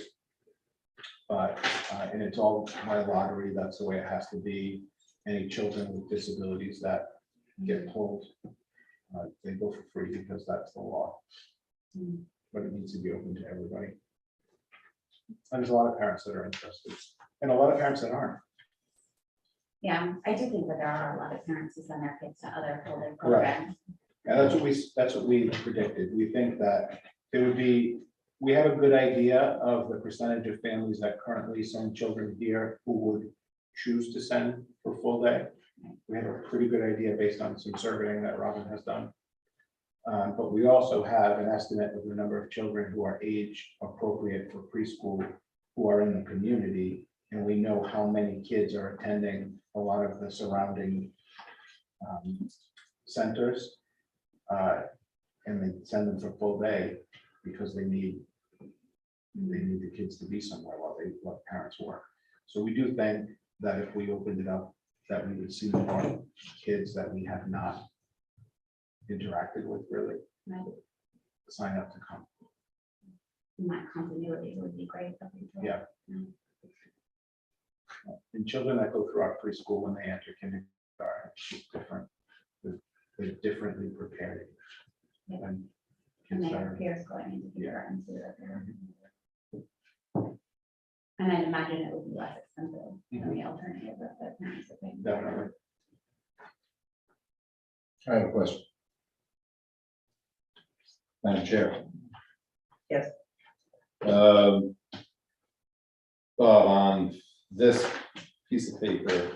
But, and it's all by lottery, that's the way it has to be. Any children with disabilities that get pulled, they go for free because that's the law. But it needs to be open to everybody. And there's a lot of parents that are interested, and a lot of parents that aren't. Yeah, I do think that there are a lot of parents who send their kids to other full day Right. programs. And that's what we predicted. We think that there would be, we have a good idea of the percentage of families that currently send children here who would choose to send for full day. We have a pretty good idea based on some surveying that Robin has done. But we also have an estimate of the number of children who are age appropriate for preschool who are in the community. And we know how many kids are attending a lot of the surrounding centers. And they send them for full day because they need the kids to be somewhere while parents work. So we do think that if we opened it up, that we would see more kids that we have not interacted with really sign up to come. And that continuity would be great. I think. Yeah. And children that go through our preschool when they enter kindergarten are different. They're differently prepared. And they have peers going into kindergarten too. That they're- And I'd imagine it would be less expensive than the alternative that the parents are paying. Definitely. I have a question. Madam Chair. Yes. Bob, on this piece of paper,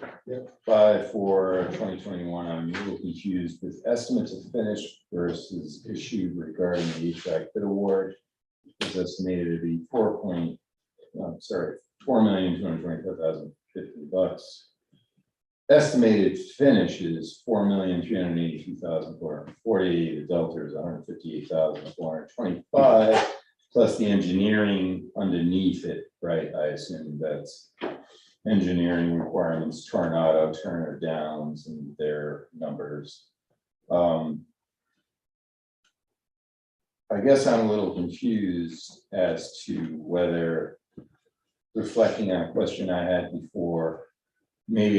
5/4/2021, I'm a little confused with estimates of finished versus issued regarding the HVAC bid award. Is estimated to be $4,225,050. Estimated finish is $4,382,440. The delta is $158,425 plus the engineering underneath it, right? I assume that's engineering requirements, tornado, turner downs, and their numbers. I guess I'm a little confused as to whether, reflecting on a question I had before, maybe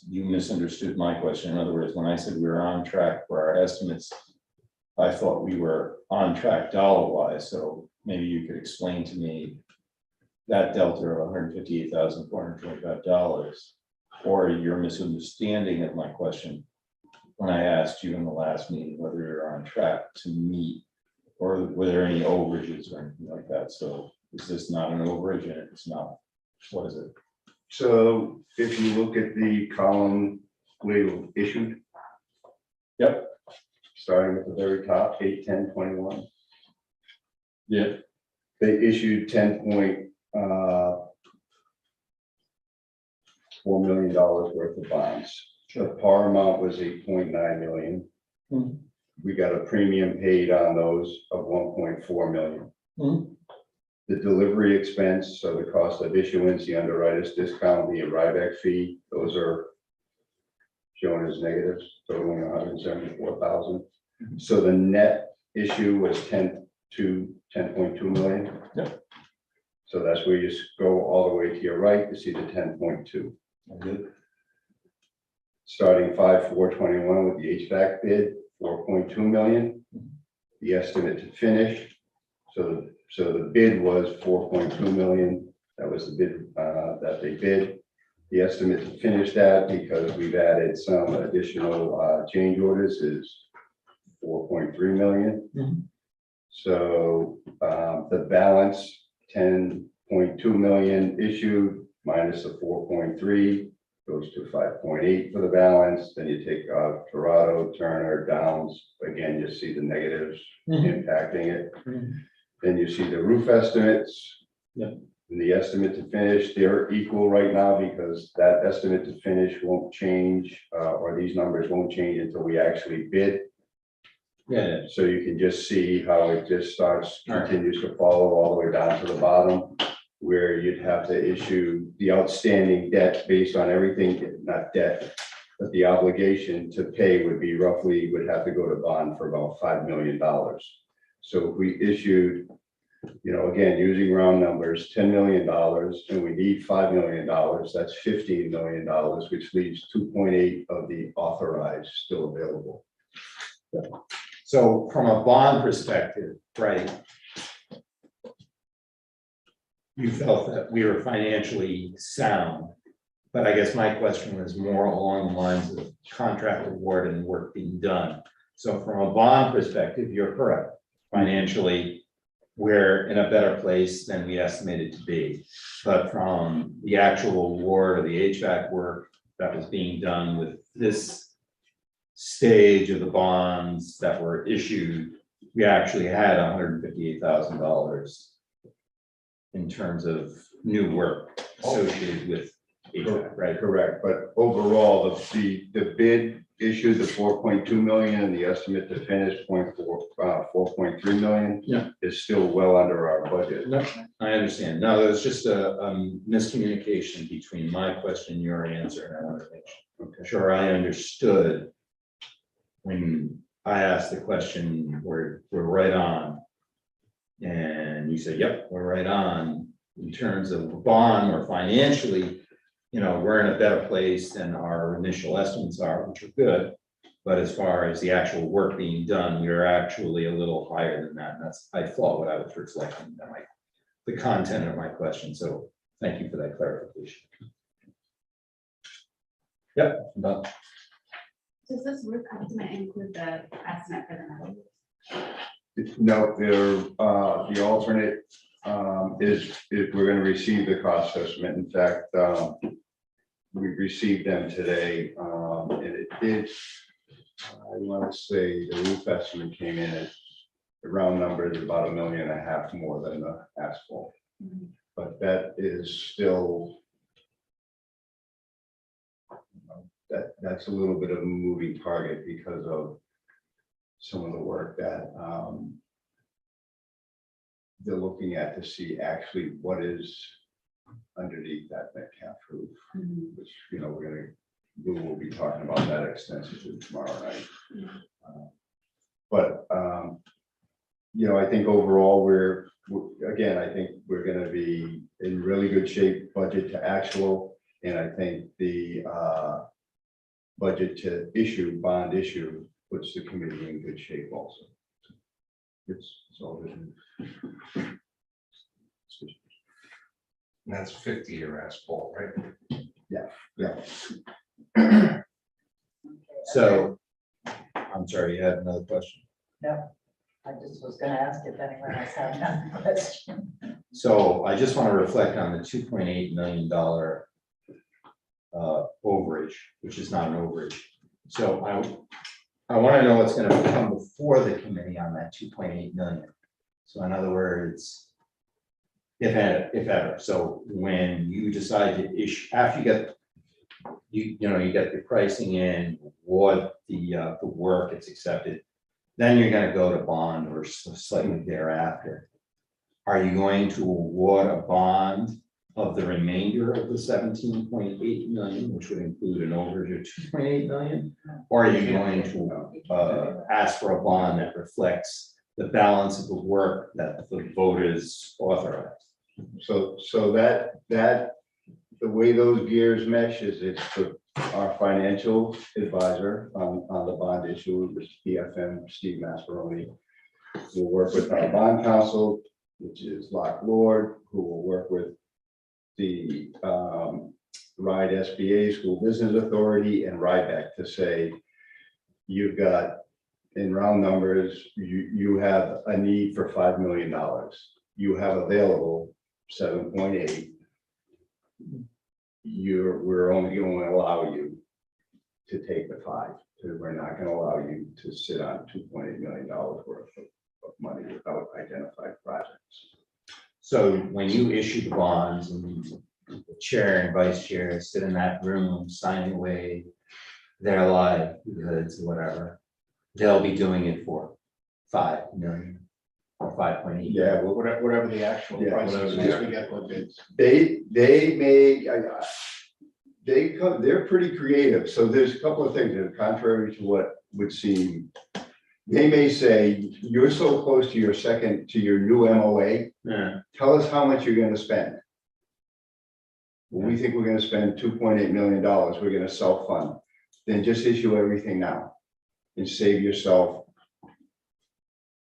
you misunderstood my question. In other words, when I said we were on track for our estimates, I thought we were on track dollar-wise. So maybe you could explain to me that delta of $158,425, or your misunderstanding of my question when I asked you in the last meeting whether you're on track to meet, or were there any overages or anything like that? So is this not an overage, and it's not, what is it? So if you look at the column labeled issued. Yep. Starting at the very top, 8/10/21. Yeah. They issued $10.4 million worth of bonds. The par amount was 8.9 million. We got a premium paid on those of 1.4 million. The delivery expense, so the cost of issuance, the underwriter's discount, the arrival fee, those are shown as negatives, totaling 174,000. So the net issue was 10.2 million. Yep. So that's where you go all the way to your right to see the 10.2. Starting 5/4/21 with the HVAC bid, 4.2 million. The estimate to finish. So the bid was 4.2 million. That was the bid that they bid. The estimate to finish that, because we've added some additional change orders, is 4.3 million. So the balance, 10.2 million issued, minus the 4.3, goes to 5.8 for the balance. Then you take Torado, Turner, Downs, again, you see the negatives impacting it. Then you see the roof estimates. Yep. And the estimate to finish, they're equal right now because that estimate to finish won't change, or these numbers won't change until we actually bid. Yeah. So you can just see how it just starts, continues to follow all the way down to the bottom, where you'd have to issue the outstanding debt based on everything, not debt, but the obligation to pay would be roughly, would have to go to bond for about $5 million. So if we issued, you know, again, using round numbers, $10 million, and we need $5 million, that's $15 million, which leaves 2.8 of the authorized still available. So from a bond perspective, right? You felt that we were financially sound, but I guess my question was more along the lines of contract award and work being done. So from a bond perspective, you're correct. Financially, we're in a better place than we estimated to be. But from the actual award of the HVAC work that was being done with this stage of the bonds that were issued, we actually had $158,000 in terms of new work associated with HVAC, right? Correct, but overall, the bid issued the 4.2 million and the estimate to finish 4.3 million is still well under our budget. No, I understand. No, there's just a miscommunication between my question and your answer, and I want to make sure I understood. When I asked the question, we're right on. And you said, yep, we're right on. In terms of bond or financially, you know, we're in a better place than our initial estimates are, which are good. But as far as the actual work being done, we're actually a little higher than that. And that's, I thought, what I was reflecting on the content of my question. So thank you for that clarification. Yep, I'm done. Does this roof estimate include the estimate for the metal? No, the alternate is we're going to receive the cost estimate. In fact, we received them today, and it did. I want to say the roof estimate came in at the round number is about $1.5 million more than the asphalt, but that is still. That's a little bit of a moving target because of some of the work that they're looking at to see actually what is underneath that Metcalf roof, which, you know, we'll be talking about that extensively tomorrow night. But you know, I think overall I think we're going to be in really good shape, budget to actual, and I think the budget to bond issue puts the committee in good shape also. It's all good. That's 50-year asphalt, right? Yeah. So, I'm sorry, you had another question? No, I just was gonna ask if anyone else had another question. So I just want to reflect on the $2.8 million overage, which is not an overage. So I want to know what's going to come before the committee on that 2.8 million. So in other words, if ever, so when you decide to issue, after you get, you get the pricing in, what the work gets accepted, then you're going to go to bond or slightly thereafter. Are you going to award a bond of the remainder of the 17.8 million, which would include an overage of 2.8 million? Or are you going to ask for a bond that reflects the balance of the work that the voters authorized? So that the way those gears mesh is it's our financial advisor on the bond issue, which is PFM, Steve Masperoni. We'll work with our bond counsel, which is Locke Lord, who will work with the RIDE SBA, School Business Authority, and RIDEC to say, you've got, in round numbers, you have a need for $5 million. You have available 7.8. we're only going to allow you to take the 5. We're not going to allow you to sit on $2.8 million worth of money without identified projects. So when you issue the bonds and the chair and vice chair sit in that room signing away their livelihoods or whatever, they'll be doing it for 5 million or 5.8. Yeah, well, Whatever the actual Yeah, price is, whatever the once we get the bids. they may, they're pretty creative. So there's a couple of things that are contrary to what would seem. They may say, you're so close to your new MOA. Yeah. Tell us how much you're gonna spend. Well, we think we're gonna spend $2.8 million. We're gonna self-fund. Then just issue everything now and save yourself.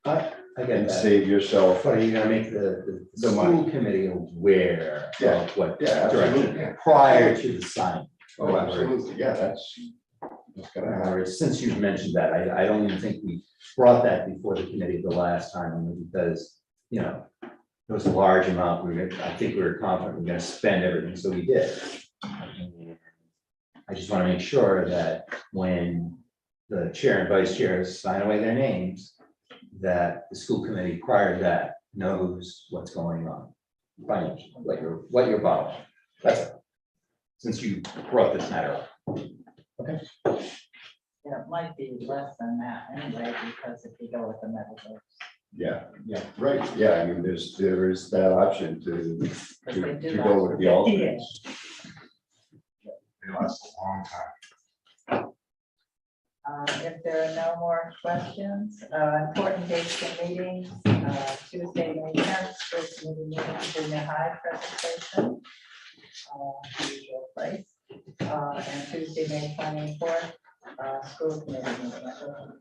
I get And that. save yourself. But you gotta make the The school money. committee aware Yeah. of what Yeah, direction absolutely. prior to the sign. Oh, absolutely. Yeah, that's gonna happen. Since you've mentioned that, I don't even think we brought that before the committee the last time, only because, you know, it was a large amount. I think we were confident we we're gonna spend everything, so we did. I just wanna make sure that when the chair and vice chairs sign away their names, that the school committee prior to that knows what's going on. Financially, what you're borrowing. That's it. Since you brought this matter up. Okay. Yeah, it might be less than that anyway, because if you go with the metaverse. Yeah, right. Yeah, I mean, there is that option to go with the alternates. It lasts a long time. If there are no more questions, important dates and meetings, Tuesday, May 10th, first committee meeting, junior high presentation, usual place, and Tuesday, May 24th, school committee meeting.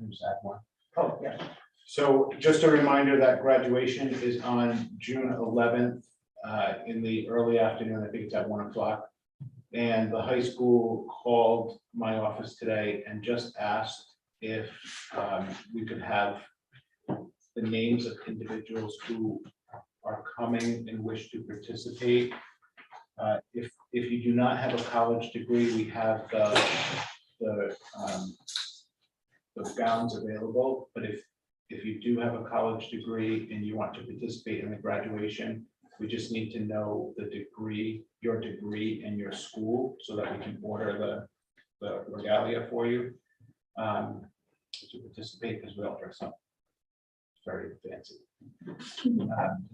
Just add one. Oh, yeah. So just a reminder that graduation is on June 11th in the early afternoon. I think it's at 1 o'clock. And the high school called my office today and just asked if we could have the names of individuals who are coming and wish to participate. If you do not have a college degree, we have the gowns available, but if you do have a college degree and you want to participate in the graduation, we just need to know the degree, your degree and your school, so that we can order the regalia for you to participate, because we all dress up. It's very fancy.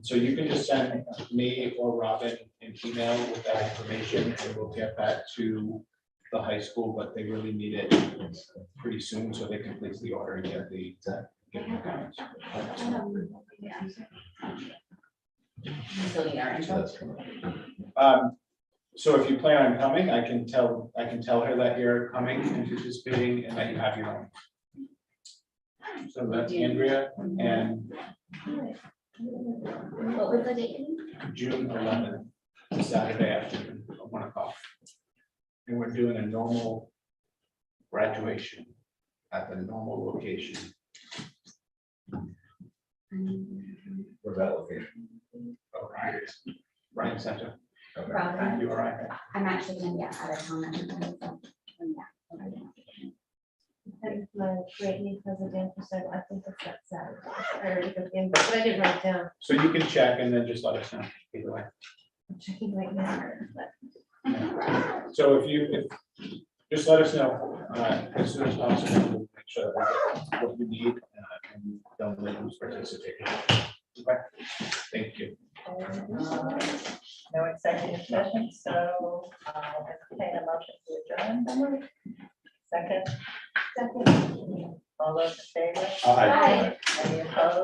So you can just send me or Robin an email with that information, and we'll get that to the high school, but they really need it pretty soon so they can place the order and get the comments. So if you plan on coming, I can tell her that you're coming and participating and that you have your own. So that's Andrea, and What was the date? June 11th, Saturday afternoon, at 1 o'clock. And we're doing a normal graduation at the normal location. Where's that location? Ryan Center. Robin? You all right? I'm actually gonna be out of town. that weekend, so, yeah. And my great niece has a dance recital, I think it's that Saturday. I already put in, but I didn't write it down. So you can check and then just let us know either way. I'm checking right now, but. So if just let us know as soon as possible, we'll make sure that we get what we need and don't let who's participating. Okay, thank you. No executive session, so entertain a motion to adjourn. Second. All those in favor? Aye. Any opposed?